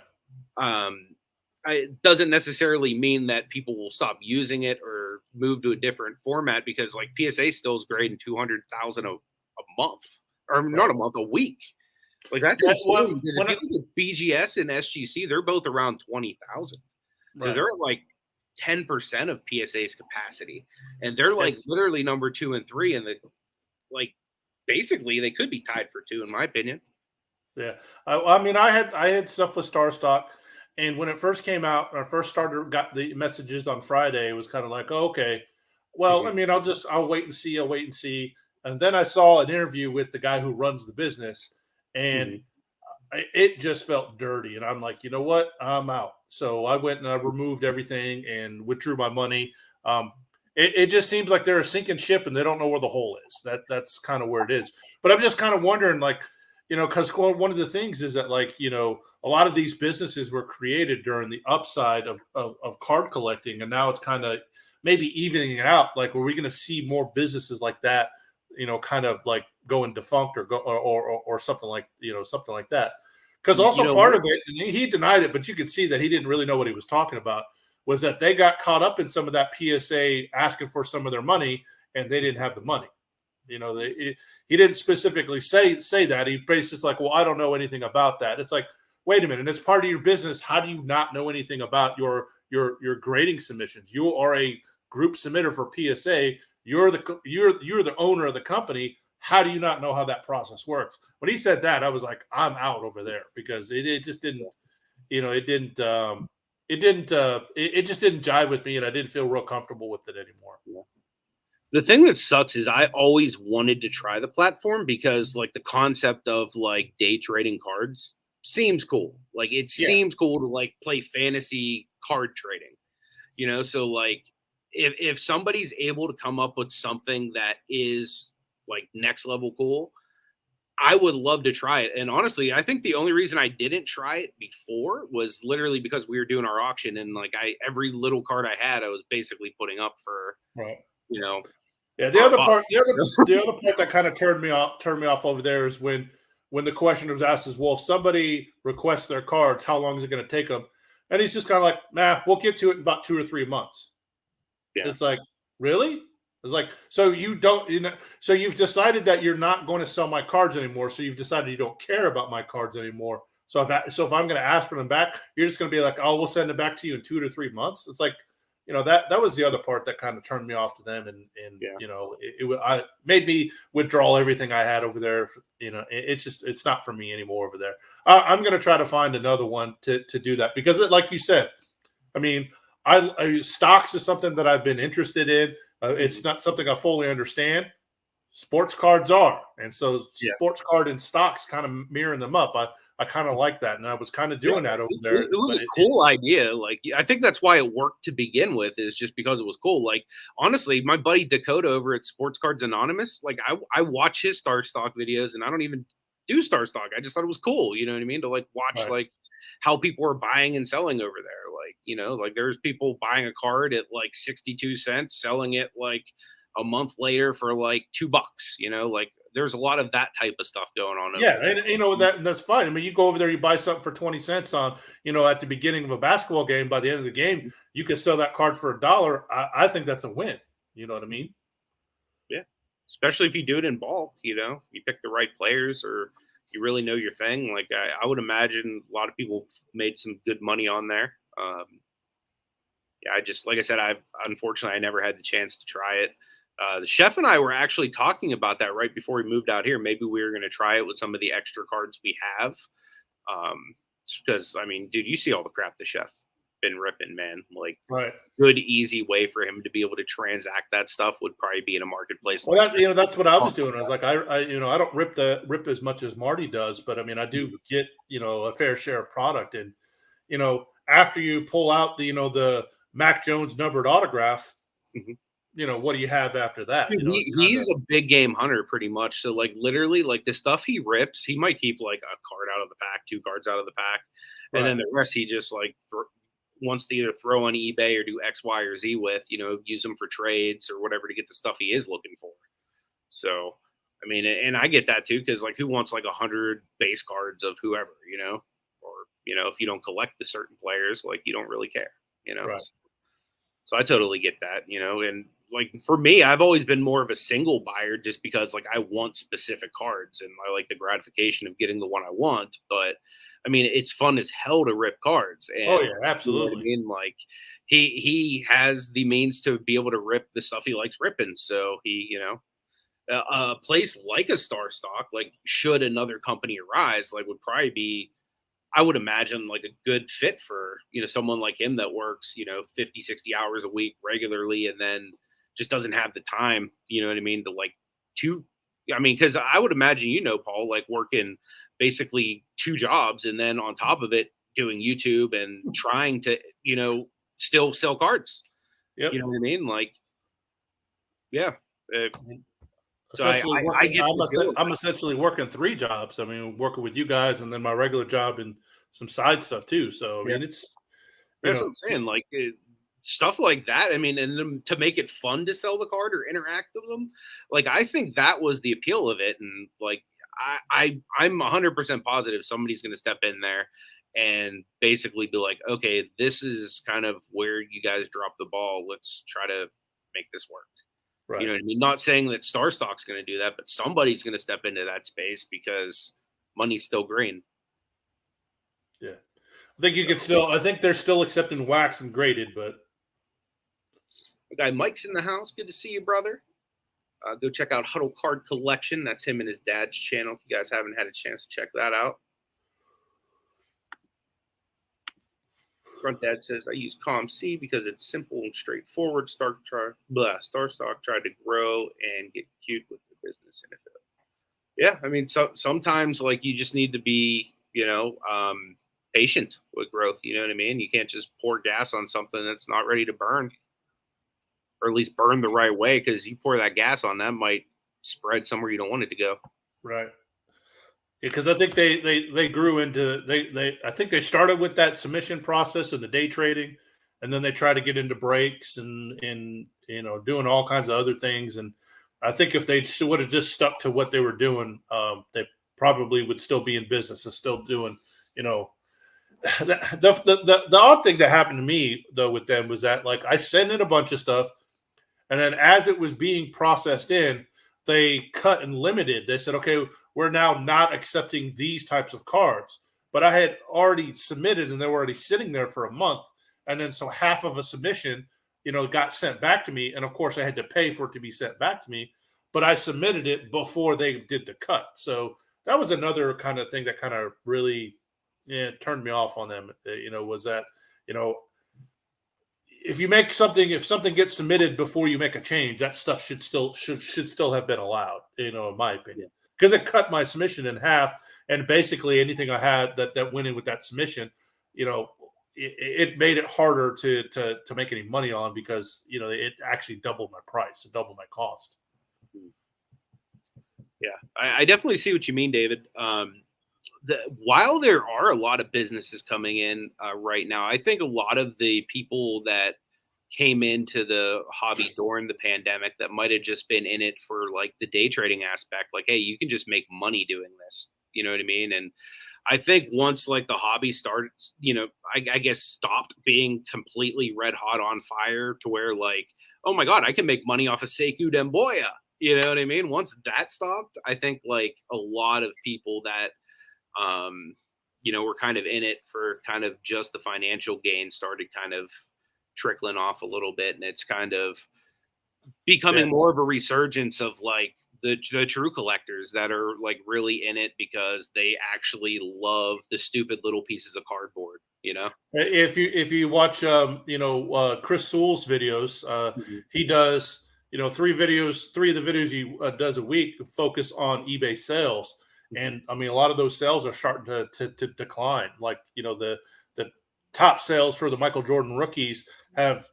It doesn't necessarily mean that people will stop using it or move to a different format, because like PSA still is grading 200,000 a month, or not a month, a week. Like that's insane. Because if you look at BGS and SGC, they're both around 20,000. So they're at like 10% of PSA's capacity, and they're like literally number 2 and 3, and like basically they could be tied for 2 in my opinion. Yeah, I had stuff with StarStock, and when it first came out, when I first got the messages on Friday, it was kind of like, oh, okay, well, I'll wait and see. And then I saw an interview with the guy who runs the business, and it just felt dirty. And I'm like, you know what? I'm out. So I went and I removed everything and withdrew my money. It just seems like they're a sinking ship and they don't know where the hole is. That's kind of where it is. But I'm just kind of wondering, like, because one of the things is that, like, a lot of these businesses were created during the upside of card collecting, and now it's kind of maybe evening it out. Like, are we going to see more businesses like that, kind of like going defunct or something like something like that? Because also part of it, and he denied it, but you could see that he didn't really know what he was talking about, was that they got caught up in some of that PSA asking for some of their money, and they didn't have the money. He didn't specifically say that. He basically just like, well, I don't know anything about that. It's like, wait a minute, it's part of your business. How do you not know anything about your grading submissions? You are a group submitter for PSA. You're the owner of the company. How do you not know how that process works? When he said that, I was like, I'm out over there, because it just didn't, it just didn't jive with me, and I didn't feel real comfortable with it anymore. The thing that sucks is I always wanted to try the platform because, like, the concept of like day trading cards seems cool. Like, it seems cool to like play fantasy card trading, So like, if somebody's able to come up with something that is like next level cool, I would love to try it. And honestly, I think the only reason I didn't try it before was literally because we were doing our auction, and like every little card I had, I was basically putting up for, right. Yeah, the other part that kind of turned me off over there is when the question was asked is, well, if somebody requests their cards, how long is it going to take them? And he's just kind of like, nah, we'll get to it in about 2 or 3 months. Yeah. It's like, really? It's like, so you don't, so you've decided that you're not going to sell my cards anymore. So you've decided you don't care about my cards anymore. So if I'm going to ask for them back, you're just going to be like, oh, we'll send it back to you in 2 to 3 months. It's like, that was the other part that kind of turned me off to them, and it made me withdraw everything I had over there. It's not for me anymore over there. I'm going to try to find another one to do that, because like you said, I mean, stocks is something that I've been interested in. It's not something I fully understand. Sports cards are, and so sports card and stocks kind of mirroring them up. I kind of like that, and I was kind of doing that over there. It was a cool idea. Like, I think that's why it worked to begin with, is just because it was cool. Like, honestly, my buddy Dakota over at Sports Cards Anonymous, like, I watch his Star Stock videos, and I don't even do Star Stock. I just thought it was cool, you know what I mean? To like watch like how people are buying and selling over there. Like, like there's people buying a card at like 62 cents, selling it like a month later for like $2, like there's a lot of that type of stuff going on. Yeah. And that's fine. I mean, you go over there, you buy something for 20 cents on, at the beginning of a basketball game. By the end of the game, you can sell that card for $1. I think that's a win. You know what I mean? Yeah. Especially if you do it in bulk, you pick the right players, or you really know your thing. Like, I would imagine a lot of people made some good money on there. Like I said, unfortunately, I never had the chance to try it. The chef and I were actually talking about that right before we moved out here. Maybe we were going to try it with some of the extra cards we have. Because, I mean, dude, you see all the crap the chef been ripping, man. Like, good, easy way for him to be able to transact that stuff would probably be in a marketplace. Well, that's what I was doing. I was like, I don't rip as much as Marty does, but I mean, I do get, a fair share of product. And, after you pull out the Mac Jones numbered autograph, what do you have after that? Dude, he's a big game hunter pretty much. So like literally like the stuff he rips, he might keep like a card out of the pack, 2 cards out of the pack. And then the rest he just like wants to either throw on eBay or do X, Y, or Z with, use them for trades or whatever to get the stuff he is looking for. So, I mean, and I get that too, because like who wants like 100 base cards of whoever, or, if you don't collect the certain players, like you don't really care, So I totally get that, and like for me, I've always been more of a single buyer just because like I want specific cards and I like the gratification of getting the one I want. But I mean, it's fun as hell to rip cards. And, oh yeah, absolutely. I mean, like he has the means to be able to rip the stuff he likes ripping. So he, a place like a Star Stock, like should another company arise, like would probably be, I would imagine, like a good fit for, someone like him that works, 50, 60 hours a week regularly and then just doesn't have the time, you know what I mean, to like to I mean, because I would imagine, Paul, like working basically 2 jobs and then on top of it doing YouTube and trying to, still sell cards. Yep. You know what I mean? Like, yeah. So Essentially, I get the feel of I'm that. essentially working 3 jobs. I mean, working with you guys and then my regular job and some side stuff too. So I Yeah. mean, it's That's what I'm saying. Like stuff like that. I mean, and then to make it fun to sell the card or interact with them, like I think that was the appeal of it. And like I'm 100% positive somebody's going to step in there and basically be like, okay, this is kind of where you guys drop the ball. Let's try to make this work. right. You know what I mean? Not saying that Star Stock's going to do that, but somebody's going to step into that space because money's still green. Yeah. I think you can still. I think they're still accepting wax and graded, but The guy Mike's in the house. Good to see you, brother. Go check out Huddle Card Collection. That's him and his dad's channel. If you guys haven't had a chance to check that out. Front Dad says, I use COM-C because it's simple and straightforward. Star Stock tried to grow and get cute with the business NFL. Yeah, I mean, sometimes like you just need to be, patient with growth. You know what I mean? You can't just pour gas on something that's not ready to burn, or at least burn the right way, because you pour that gas on, that might spread somewhere you don't want it to go. right. Because I think they grew into they I think they started with that submission process and the day trading, and then they try to get into breaks and doing all kinds of other things. And I think if they would have just stuck to what they were doing, they probably would still be in business and still doing. The odd thing that happened to me though with them was that like I sent in a bunch of stuff, and then as it was being processed in, they cut and limited. They said, okay, we're now not accepting these types of cards. But I had already submitted and they were already sitting there for a month. And then so half of a submission, got sent back to me. And of course I had to pay for it to be sent back to me. But I submitted it before they did the cut. So that was another kind of thing that kind of really turned me off on them, was that, if something gets submitted before you make a change, that stuff should still have been allowed, in my opinion, because it cut my submission in half, and basically anything I had that went in with that submission, it made it harder to make any money on, because it actually doubled my price, it doubled my cost. Yeah, I definitely see what you mean, David. While there are a lot of businesses coming in right now, I think a lot of the people that came into the hobby during the pandemic that might have just been in it for like the day trading aspect, like, hey, you can just make money doing this. You know what I mean? And I think once like the hobby started, I guess stopped being completely red hot on fire to where like, oh my God, I can make money off of Sekou Demboya. You know what I mean? Once that stopped, I think like a lot of people that we're kind of in it for kind of just the financial gain started kind of trickling off a little bit, and it's kind of becoming more of a resurgence of like the true collectors that are like really in it because they actually love the stupid little pieces of cardboard. If you watch Chris Sewell's videos, he does 3 of the videos he does a week focus on eBay sales. And I mean, a lot of those sales are starting to decline. Like, the top sales for the Michael Jordan rookies have,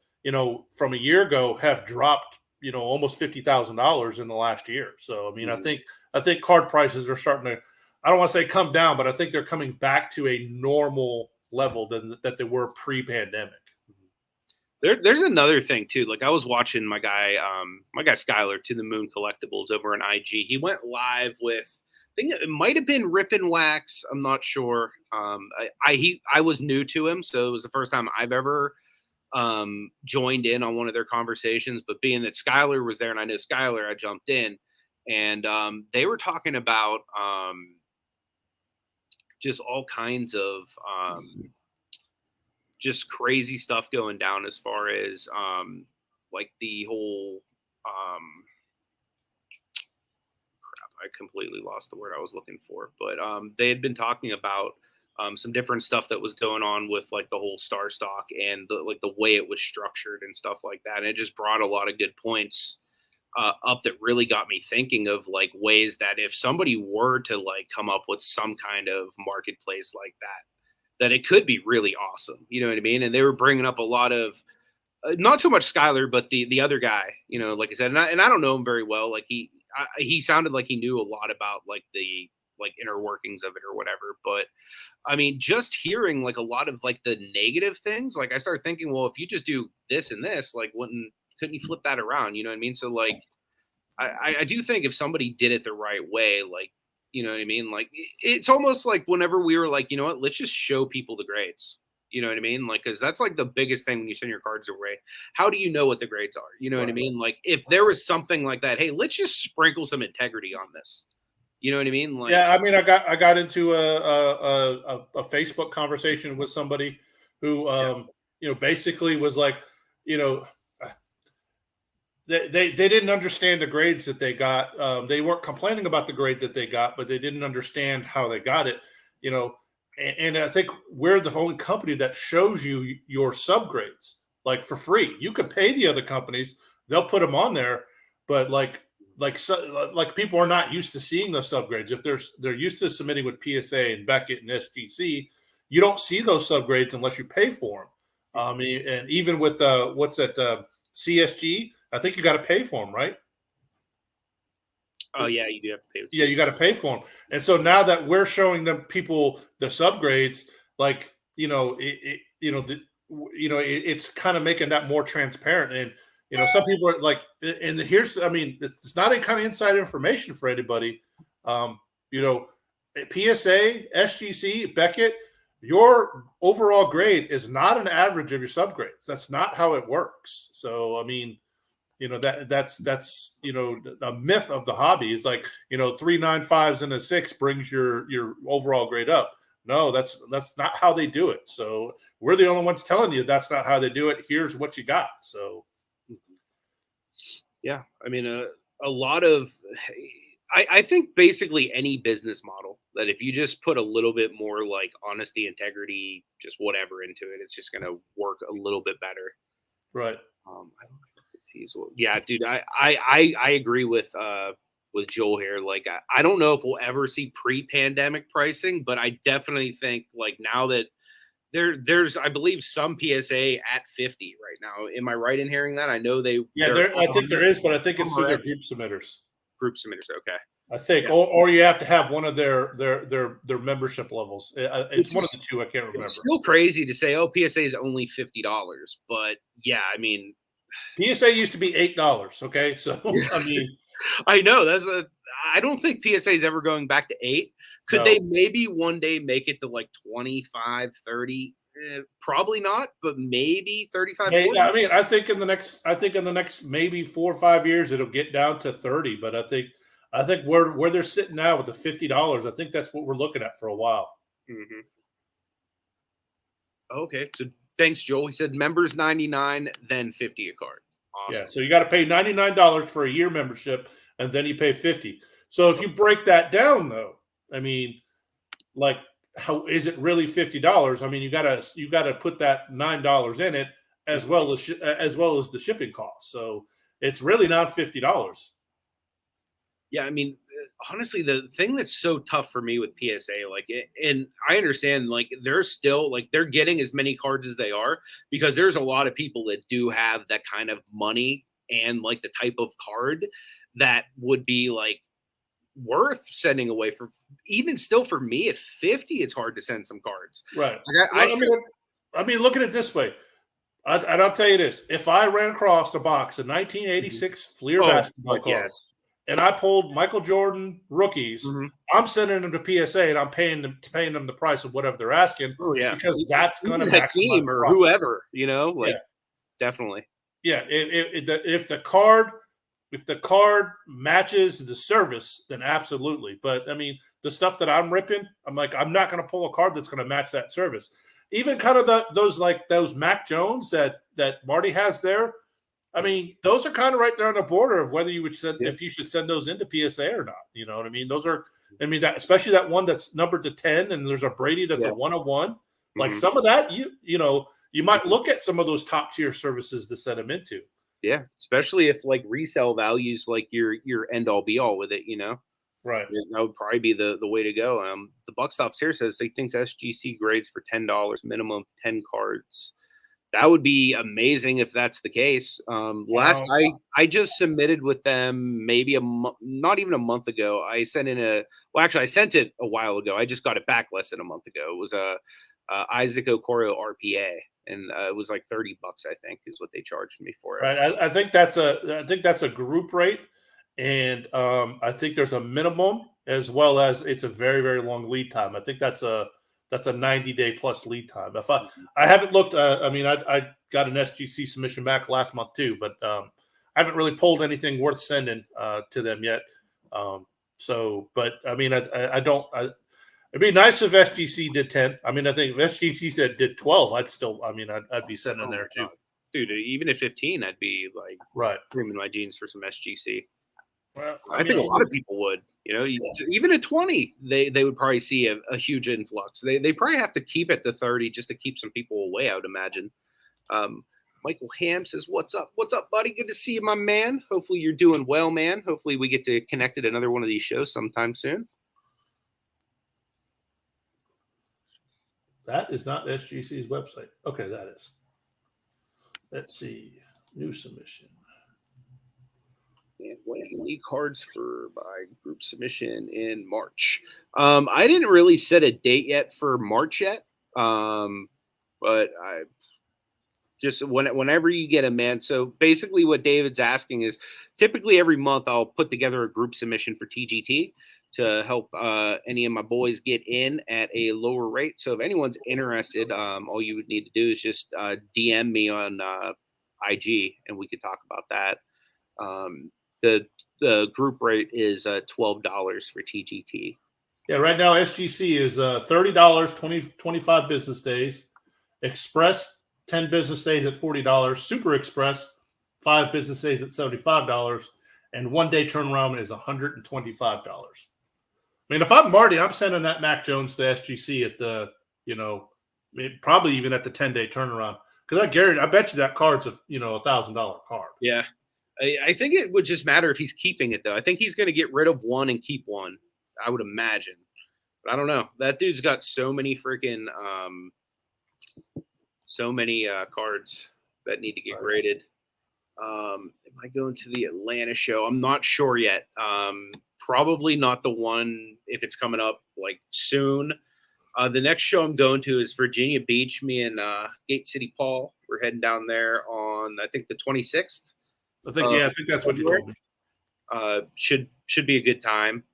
from a year ago have dropped, almost $50,000 in the last year. So, I mean, I think card prices are starting to, I don't want to say come down, but I think they're coming back to a normal level that they were pre-pandemic. There's another thing too. Like I was watching my guy Skylar to the Moon Collectibles over on IG. He went live with, I think it might have been Rip and Wax. I'm not sure. I was new to him, so it was the first time I've ever joined in on one of their conversations. But being that Skylar was there and I know Skylar, I jumped in, and they were talking about just all kinds of just crazy stuff going down as far as like the whole I completely lost the word I was looking for, but they had been talking about some different stuff that was going on with like the whole Star Stock and the way it was structured and stuff like that. And it just brought a lot of good points up that really got me thinking of like ways that if somebody were to like come up with some kind of marketplace like that it could be really awesome. You know what I mean? And they were bringing up a lot of not so much Skylar, but the other guy. You know, like I said, and I don't know him very well. Like he sounded like he knew a lot about like the like inner workings of it or whatever. But I mean, just hearing like a lot of like the negative things, like I started thinking, well, if you just do this and this, like couldn't you flip that around? You know what I mean? So like, I do think if somebody did it the right way, like, you know what I mean? Like it's almost like whenever we were like, you know what, let's just show people the grades. You know what I mean? Like, cause that's like the biggest thing when you send your cards away. How do you know what the grades are? You know what I mean? Like if there was something like that, hey, let's just sprinkle some integrity on this. You know what I mean? Like, yeah, I mean, I got into a Facebook conversation with somebody who, you know, basically was like, you know, they didn't understand the grades that they got. They weren't complaining about the grade that they got, but they didn't understand how they got it. You know, and I think we're the only company that shows you your subgrades like for free. You could pay the other companies; they'll put them on there, but like people are not used to seeing those subgrades. If they're used to submitting with PSA and Beckett and SGC, you don't see those subgrades unless you pay for them. And even with CSG, I think you got to pay for them, right? Oh yeah, you do have to pay. Yeah, you got to pay for them. And so now that we're showing them people the subgrades, like it's kind of making that more transparent. And you know, some people are like, and here's, I mean, it's not any kind of inside information for anybody. You know, PSA, SGC, Beckett, your overall grade is not an average of your subgrades. That's not how it works. So, I mean, you know, that's you know, a myth of the hobby. It's like, you know, 3 9.5s and a 6 brings your overall grade up. No, that's not how they do it. So we're the only ones telling you that's not how they do it. Here's what you got. So. Yeah, I mean, a lot of, I think basically any business model that if you just put a little bit more like honesty, integrity, just whatever into it, it's just going to work a little bit better. Right. I don't know if he's, yeah, dude, I agree with Joel here. Like, I don't know if we'll ever see pre-pandemic pricing, but I definitely think like now that there's I believe some PSA at 50 right now. Am I right in hearing that? I know they. Yeah, I think there is, but I think it's through their group submitters. Group submitters, okay. I think, yeah. or you have to have one of their membership levels. It's one of the two. I can't remember. It's still crazy to say, oh, PSA is only $50, but yeah, I mean, PSA used to be $8. Okay, so I mean, I know I don't think PSA is ever going back to 8. Could they maybe one day make it to like 25, 30? Probably not, but maybe 35. Yeah, I mean, I think in the next maybe 4 or 5 years it'll get down to 30. But I think where they're sitting now with the $50, I think that's what we're looking at for a while. Mm-hmm. Okay, so thanks, Joel. He said members $99, then $50 a card. Awesome. Yeah, so you got to pay $99 for a year membership, and then you pay $50. So if you break that down, though, I mean, like, how is it really $50? I mean, you gotta put that $9 in it as well as the shipping cost. So it's really not $50. Yeah, I mean, honestly, the thing that's so tough for me with PSA, like, and I understand, like, they're still like they're getting as many cards as they are because there's a lot of people that do have that kind of money and like the type of card that would be like worth sending away. For even still for me at 50, it's hard to send some cards. Right. Like I mean, look at it this way. And I'll tell you this: if I ran across a box of 1986 Fleer basketball cards, and I pulled Michael Jordan rookies, I'm sending them to PSA, and I'm paying them the price of whatever they're asking. Oh yeah, because that's going to maximize team or whoever, you know, like definitely. Yeah, if the card matches the service, then absolutely. But I mean, the stuff that I'm ripping, I'm like, I'm not going to pull a card that's going to match that service. Even kind of those Mac Jones that Marty has there. I mean, those are kind of right there on the border of whether you would send if you should send those into PSA or not. You know what I mean? Those are, I mean, that especially that one that's numbered to 10, and there's a Brady that's a 101. Like some of that, you know, you might look at some of those top tier services to send them into. Yeah, especially if like resale values like your end all be all with it, Right. that would probably be the way to go. The Buck Stops here says they thinks SGC grades for $10, minimum 10 cards. That would be amazing if that's the case. Last I just submitted with them maybe not even a month ago. I sent in I sent it a while ago. I just got it back less than a month ago. It was a Isaac Okoro RPA, and it was like $30, I think, is what they charged me for it. Right. I think that's a group rate, and I think there's a minimum as well as it's a very, very long lead time. I think that's a 90-day plus lead time. If I haven't looked, I got an SGC submission back last month too, but I haven't really pulled anything worth sending to them yet. But I mean, I don't. It'd be nice if SGC did 10. I mean, I think if SGC did 12, I'd be sending there too. Dude, even at 15, I'd be like creaming my jeans for some SGC. Well, I think a lot of people would, even at 20, they would probably see a huge influx. They probably have to keep it to 30 just to keep some people away, I would imagine. Michael Ham says, what's up, buddy? Good to see you, my man. Hopefully you're doing well, man. Hopefully we get to connect at another one of these shows sometime soon. That is not SGC's website. Okay, that is. Let's see. New submission. And when league cards by group submission in March. I didn't really set a date yet for March yet. But I just whenever you get a man. So basically what David's asking is typically every month I'll put together a group submission for TGT to help any of my boys get in at a lower rate. So if anyone's interested, all you would need to do is just DM me on IG and we could talk about that. The group rate is $12 for TGT. Yeah, right now SGC is $30, 25 business days. Express 10 business days at $40. Super Express 5 business days at $75, and 1 day turnaround is $125. I mean, if I'm Marty, I'm sending that Mac Jones to SGC at the, probably even at the 10-day turnaround, because I bet you that card's a $1,000 card. Yeah. I think it would just matter if he's keeping it, though. I think he's going to get rid of one and keep one, I would imagine. But I don't know. That dude's got so many freaking cards that need to get graded. Am I going to the Atlanta show? I'm not sure yet. Probably not the one if it's coming up like soon. The next show I'm going to is Virginia Beach. Me and Gate City Paul. We're heading down there on, I think, the 26th. I think that's what you told me. Should be a good time.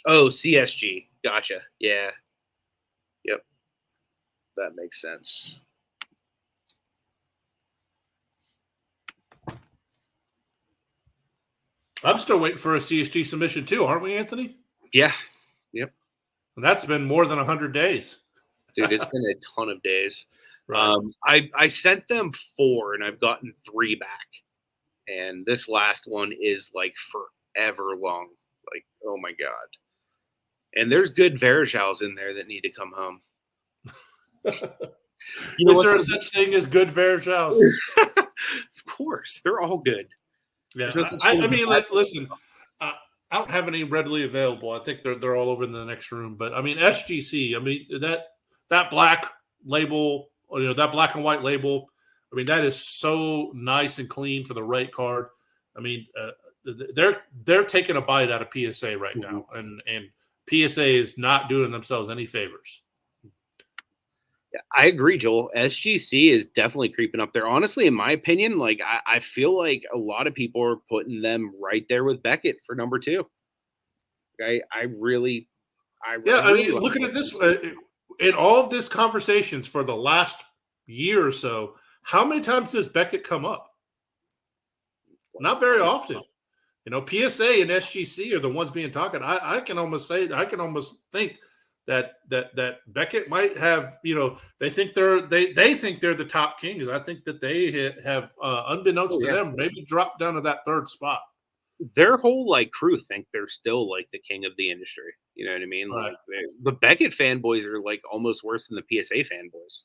CSG. Gotcha. Yeah. Yep. That makes sense. I'm still waiting for a CSG submission too, aren't we, Anthony? Yeah. Yep. And that's been more than 100 days. Dude, it's been a ton of days. Right. I sent them 4 and I've gotten 3 back. And this last one is like forever long. Like, oh my God. And there's good Verjals in there that need to come home. Is there such thing as good Verjals? Of course. They're all good. Yeah. Listen, I don't have any readily available. I think they're all over in the next room. But I mean, SGC, that black label, that black and white label, that is so nice and clean for the right card. They're taking a bite out of PSA right now, and PSA is not doing themselves any favors. Yeah, I agree, Joel. SGC is definitely creeping up there. Honestly, in my opinion, like I feel like a lot of people are putting them right there with Beckett for number 2. Looking at this in all of this conversations for the last year or so, how many times does Beckett come up? Not very often. PSA and SGC are the ones being talked. I can almost think that Beckett might have, they think they're the top kings. I think that they have, unbeknownst to them, maybe dropped down to that 3rd spot. Their whole crew think they're still like the king of the industry. You know what I mean? Right. Like the Beckett fanboys are like almost worse than the PSA fanboys.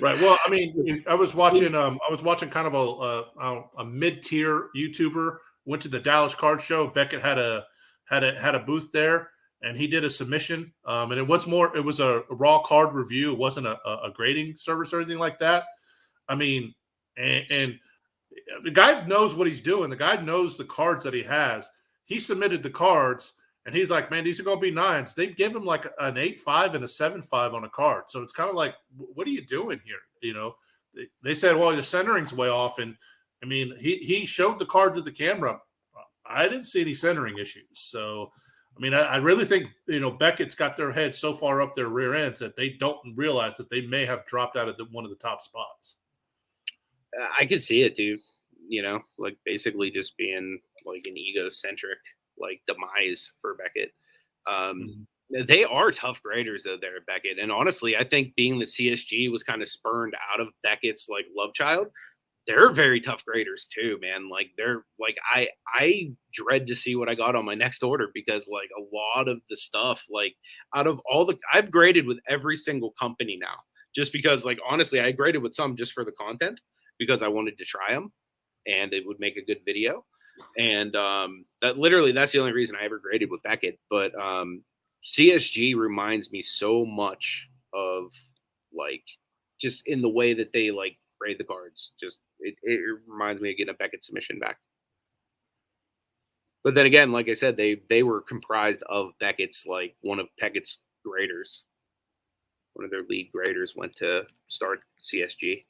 Right. Well, I mean, I was watching kind of a mid-tier YouTuber went to the Dallas Card Show. Beckett had a booth there, and he did a submission. And it was a raw card review. It wasn't a grading service or anything like that. I mean, and the guy knows what he's doing. The guy knows the cards that he has. He submitted the cards, and he's like, man, these are going to be 9s. They give him like an 8.5 and a 7.5 on a card. So it's kind of like, what are you doing here? You know, they said, well, the centering's way off. And I mean, he showed the card to the camera. I didn't see any centering issues. So, I mean, I really think, you know, Beckett's got their head so far up their rear ends that they don't realize that they may have dropped out of one of the top spots. I could see it, dude. You know, like basically just being like an egocentric like demise for Beckett. They are tough graders though there at Beckett, and honestly, I think being that CSG was kind of spurned out of Beckett's like love child, they're very tough graders too, man. Like they're like I dread to see what I got on my next order because like a lot of the stuff, like out of all the I've graded with every single company now, just because like honestly, I graded with some just for the content because I wanted to try them and it would make a good video. And that's the only reason I ever graded with Beckett. But CSG reminds me so much of like just in the way that they like grade the cards. Just it reminds me of getting a Beckett submission back. But then again, like I said, they were comprised of Beckett's like one of Beckett's graders. One of their lead graders went to start CSG.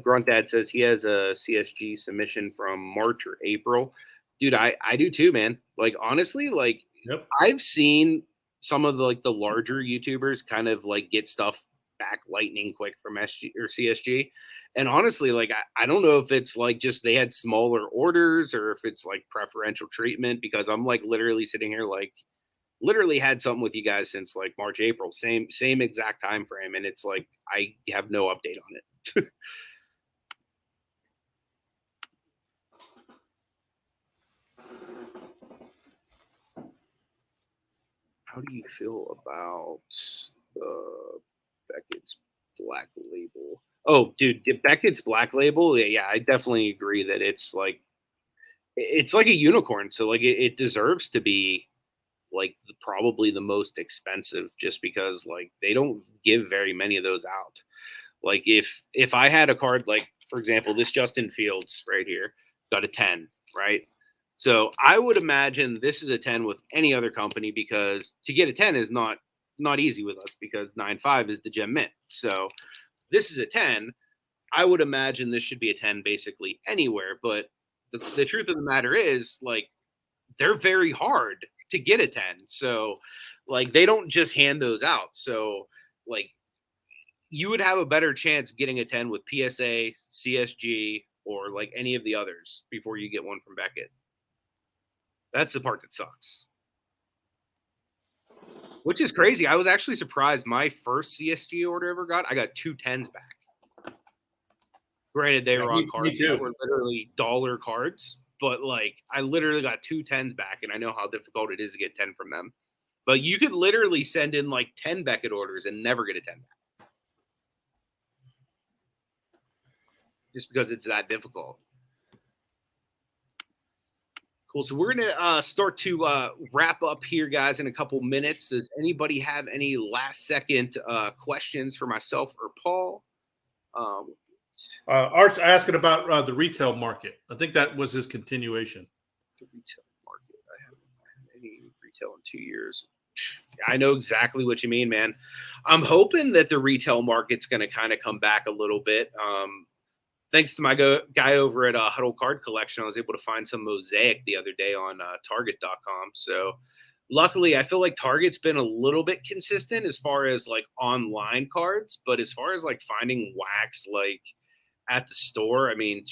Grunt Dad says he has a CSG submission from March or April. Dude, I do too, man. Like honestly, like Yep. I've seen some of the like the larger YouTubers kind of like get stuff back lightning quick from SG or CSG. And honestly, like I don't know if it's like just they had smaller orders or if it's like preferential treatment because I'm like literally sitting here like literally had something with you guys since like March, April, same exact time frame, and it's like I have no update on it. How do you feel about the Beckett's Black Label? Oh, dude, Beckett's Black Label, yeah, I definitely agree that it's like a unicorn. So like it deserves to be like probably the most expensive just because like they don't give very many of those out. Like if I had a card like, for example, this Justin Fields right here got a 10, right? So I would imagine this is a 10 with any other company because to get a 10 is not easy with us because 9.5 is the gem mint. So this is a 10. I would imagine this should be a 10 basically anywhere. But the truth of the matter is like they're very hard to get a 10. So like they don't just hand those out. So like you would have a better chance getting a 10 with PSA, CSG, or like any of the others before you get one from Beckett. That's the part that sucks. Which is crazy. I was actually surprised. My first CSG order I ever got, I got 2 10s back. Granted, they were on cards that were literally dollar cards, but like I literally got 2 10s back, and I know how difficult it is to get 10 from them. But you could literally send in like 10 Beckett orders and never get a 10 back. Just because it's that difficult. Cool. So we're going to start to wrap up here, guys, in a couple minutes. Does anybody have any last-second questions for myself or Paul? Art's asking about the retail market. I think that was his continuation. The retail market. I haven't had any retail in 2 years. I know exactly what you mean, man. I'm hoping that the retail market's going to kind of come back a little bit. Thanks to my guy over at Huddle Card Collection, I was able to find some Mosaic the other day on Target.com. So luckily, I feel like Target's been a little bit consistent as far as like online cards. But as far as like finding wax like at the store, I mean,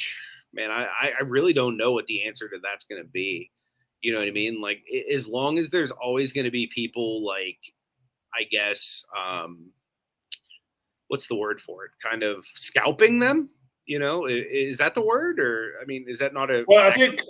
man, I really don't know what the answer to that's going to be. You know what I mean? Like as long as there's always going to be people like, I guess, what's the word for it? Kind of scalping them. You know, is that the word, or I mean, is that not a? Well, I think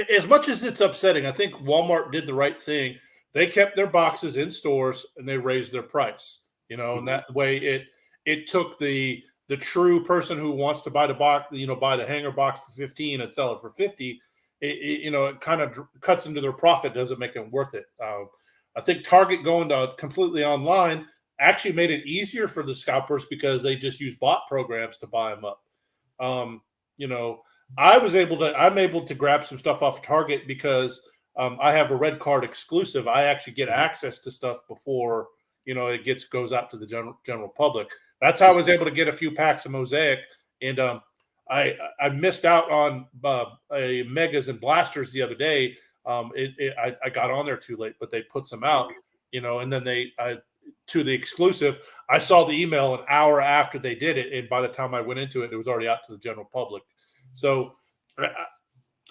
as much as it's upsetting, I think Walmart did the right thing They kept their boxes in stores and they raised their price. And that way it took the true person who wants to buy the box, buy the hanger box for 15 and sell it for 50. It kind of cuts into their profit, doesn't make it worth it. I think Target going to completely online actually made it easier for the scalpers because they just use bot programs to buy them up. I'm able to grab some stuff off Target because I have a red card exclusive. I actually get access to stuff before it goes out to the general public. That's how I was able to get a few packs of Mosaic, and I missed out on a Megas and Blasters the other day. I got on there too late, but they put some out, and then to the exclusive. I saw the email an hour after they did it, and by the time I went into it, it was already out to the general public. So,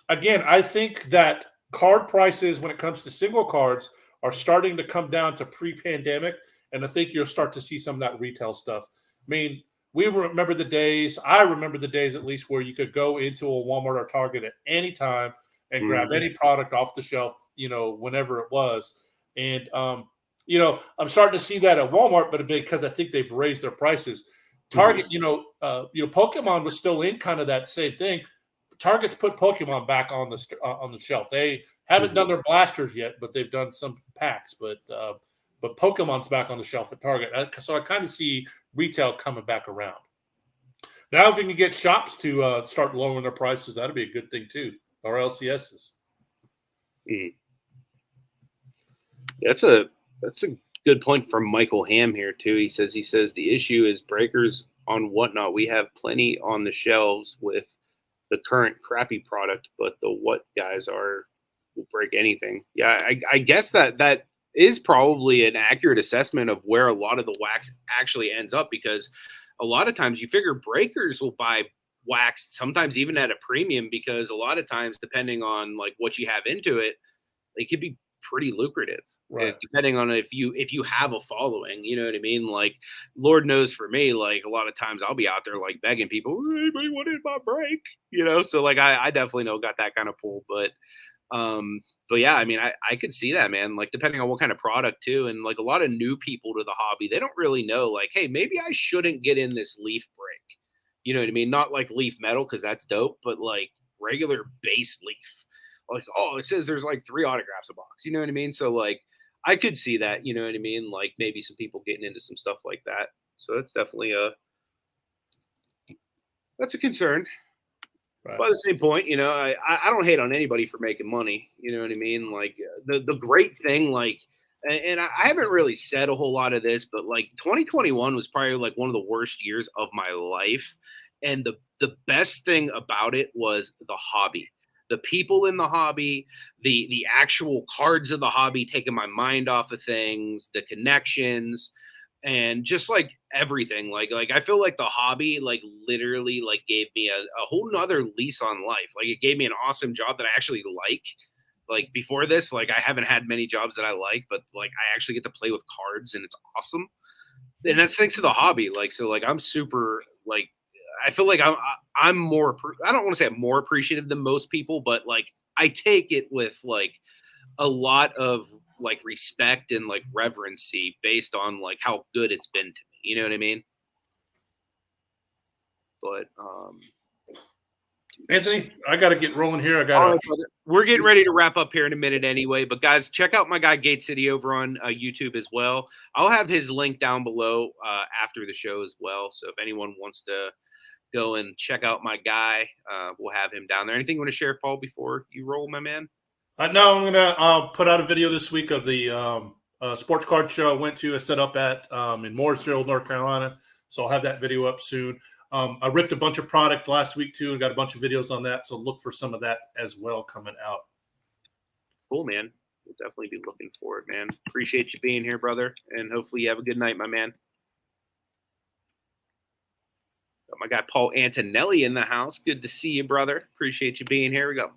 again, I think that card prices when it comes to single cards are starting to come down to pre-pandemic, and I think you'll start to see some of that retail stuff. I mean, I remember the days at least where you could go into a Walmart or Target at any time and grab any product off the shelf, whenever it was. And, I'm starting to see that at Walmart, but because I think they've raised their prices. Target, Pokemon was still in kind of that same thing. Target's put Pokemon back on the shelf. They haven't done their blasters yet, but they've done some packs. But Pokemon's back on the shelf at Target. So I kind of see retail coming back around. Now, if you can get shops to start lowering their prices, that'd be a good thing too, or LCSs. That's a good point from Michael Ham here too. He says the issue is breakers on whatnot. We have plenty on the shelves with the current crappy product, but the what guys will break anything. Yeah, I guess that is probably an accurate assessment of where a lot of the wax actually ends up, because a lot of times you figure breakers will buy wax sometimes even at a premium, because a lot of times, depending on like what you have into it, it could be pretty lucrative. Right. Depending on if you have a following, you know what I mean? Like, Lord knows for me, like a lot of times I'll be out there like begging people, anybody want in my break? So like I definitely got that kind of pull. But yeah, I mean, I could see that, man, like depending on what kind of product too. And like a lot of new people to the hobby, they don't really know like, hey, maybe I shouldn't get in this leaf break. You know what I mean? Not like leaf metal, because that's dope, but like regular base leaf. Like, oh, it says there's like 3 autographs a box. You know what I mean? So like I could see that, you know what I mean? Like maybe some people getting into some stuff like that. So that's definitely that's a concern. Right. By the same point, I don't hate on anybody for making money. You know what I mean? Like the great thing, like, and I haven't really said a whole lot of this, but like 2021 was probably like one of the worst years of my life. And the best thing about it was the hobby. The people in the hobby, the actual cards of the hobby, taking my mind off of things, the connections, and just like everything. Like I feel like the hobby like literally like gave me a whole nother lease on life. Like it gave me an awesome job that I actually like. Like before this, like I haven't had many jobs that I like, but like I actually get to play with cards and it's awesome. And that's thanks to the hobby. Like, so like I'm super like, I feel like I'm more, I don't want to say I'm more appreciative than most people, but like I take it with like a lot of like respect and like reverency based on like how good it's been to me. You know what I mean? But Anthony, I got to get rolling here. We're getting ready to wrap up here in a minute anyway. But guys, check out my guy Gate City over on YouTube as well. I'll have his link down below after the show as well. So if anyone wants to go and check out my guy, we'll have him down there. Anything you want to share, Paul, before you roll, my man? No, I'm gonna put out a video this week of the sports card show I went to. I set up at in Mooresville, North Carolina. So I'll have that video up soon. I ripped a bunch of product last week too, and got a bunch of videos on that. So look for some of that as well coming out. Cool, man. We'll definitely be looking for it, man. Appreciate you being here, brother, and hopefully you have a good night, my man. Got my guy Paul Antonelli in the house. Good to see you, brother. Appreciate you being here. We got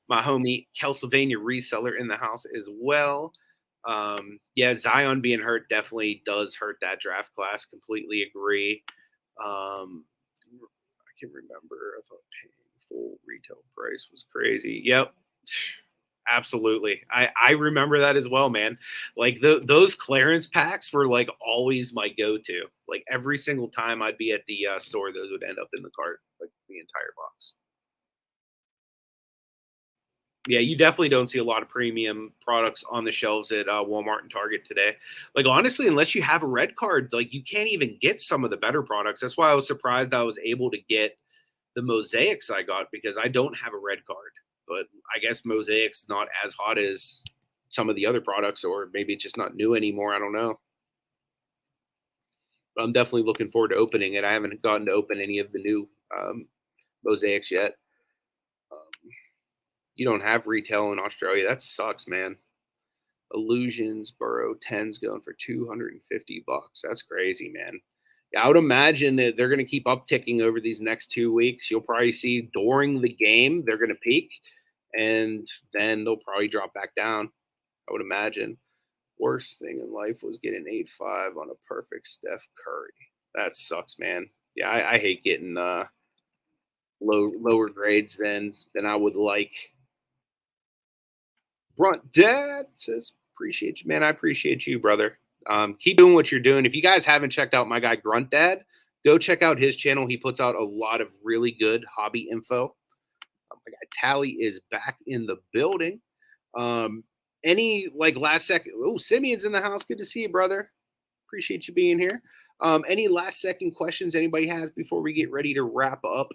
my homie Kelsylvania reseller in the house as well. Yeah, Zion being hurt definitely does hurt that draft class. Completely agree. I can remember. I thought paying full retail price was crazy. Yep. Absolutely. I remember that as well, man. Like those clearance packs were like always my go-to. Like every single time I'd be at the store, those would end up in the cart, like the entire box. Yeah, you definitely don't see a lot of premium products on the shelves at Walmart and Target today. Like honestly, unless you have a red card, like you can't even get some of the better products. That's why I was surprised I was able to get the mosaics I got because I don't have a red card. But I guess mosaics not as hot as some of the other products, or maybe it's just not new anymore. I don't know. But I'm definitely looking forward to opening it. I haven't gotten to open any of the new mosaics yet. You don't have retail in Australia. That sucks, man. Illusions Burrow 10's going for $250. That's crazy, man. Yeah, I would imagine that they're going to keep upticking over these next 2 weeks. You'll probably see during the game they're going to peak, and then they'll probably drop back down. I would imagine. Worst thing in life was getting 8.5 on a perfect Steph Curry. That sucks, man. Yeah, I hate getting lower grades than I would like. Brunt Dad says, appreciate you, man. I appreciate you, brother. Keep doing what you're doing. If you guys haven't checked out my guy Grunt Dad, go check out his channel. He puts out a lot of really good hobby info. My guy Tally is back in the building. Any like last second? Oh, Simeon's in the house. Good to see you, brother. Appreciate you being here. Any last second questions anybody has before we get ready to wrap up?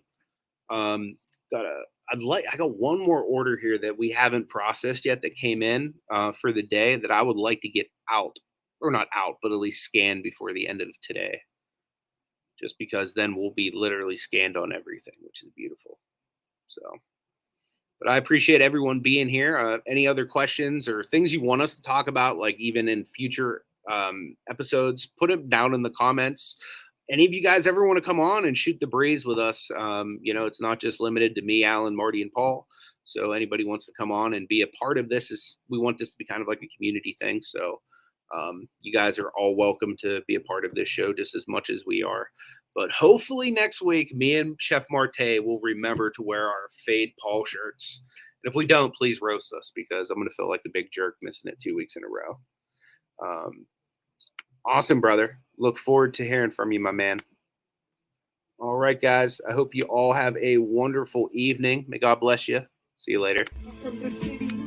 I got one more order here that we haven't processed yet that came in for the day that I would like to get out, or not out, but at least scanned before the end of today. Just because then we'll be literally scanned on everything, which is beautiful. So, but I appreciate everyone being here. Any other questions or things you want us to talk about, like even in future episodes, put them down in the comments. Any of you guys ever want to come on and shoot the breeze with us? It's not just limited to me, Alan, Marty, and Paul. So anybody wants to come on and be a part of this, we want this to be kind of like a community thing. So you guys are all welcome to be a part of this show just as much as we are. But hopefully next week, me and Chef Marte will remember to wear our Fade Paul shirts. And if we don't, please roast us because I'm going to feel like a big jerk missing it 2 weeks in a row. Awesome, brother. Look forward to hearing from you, my man. All right, guys. I hope you all have a wonderful evening. May God bless you. See you later. From the city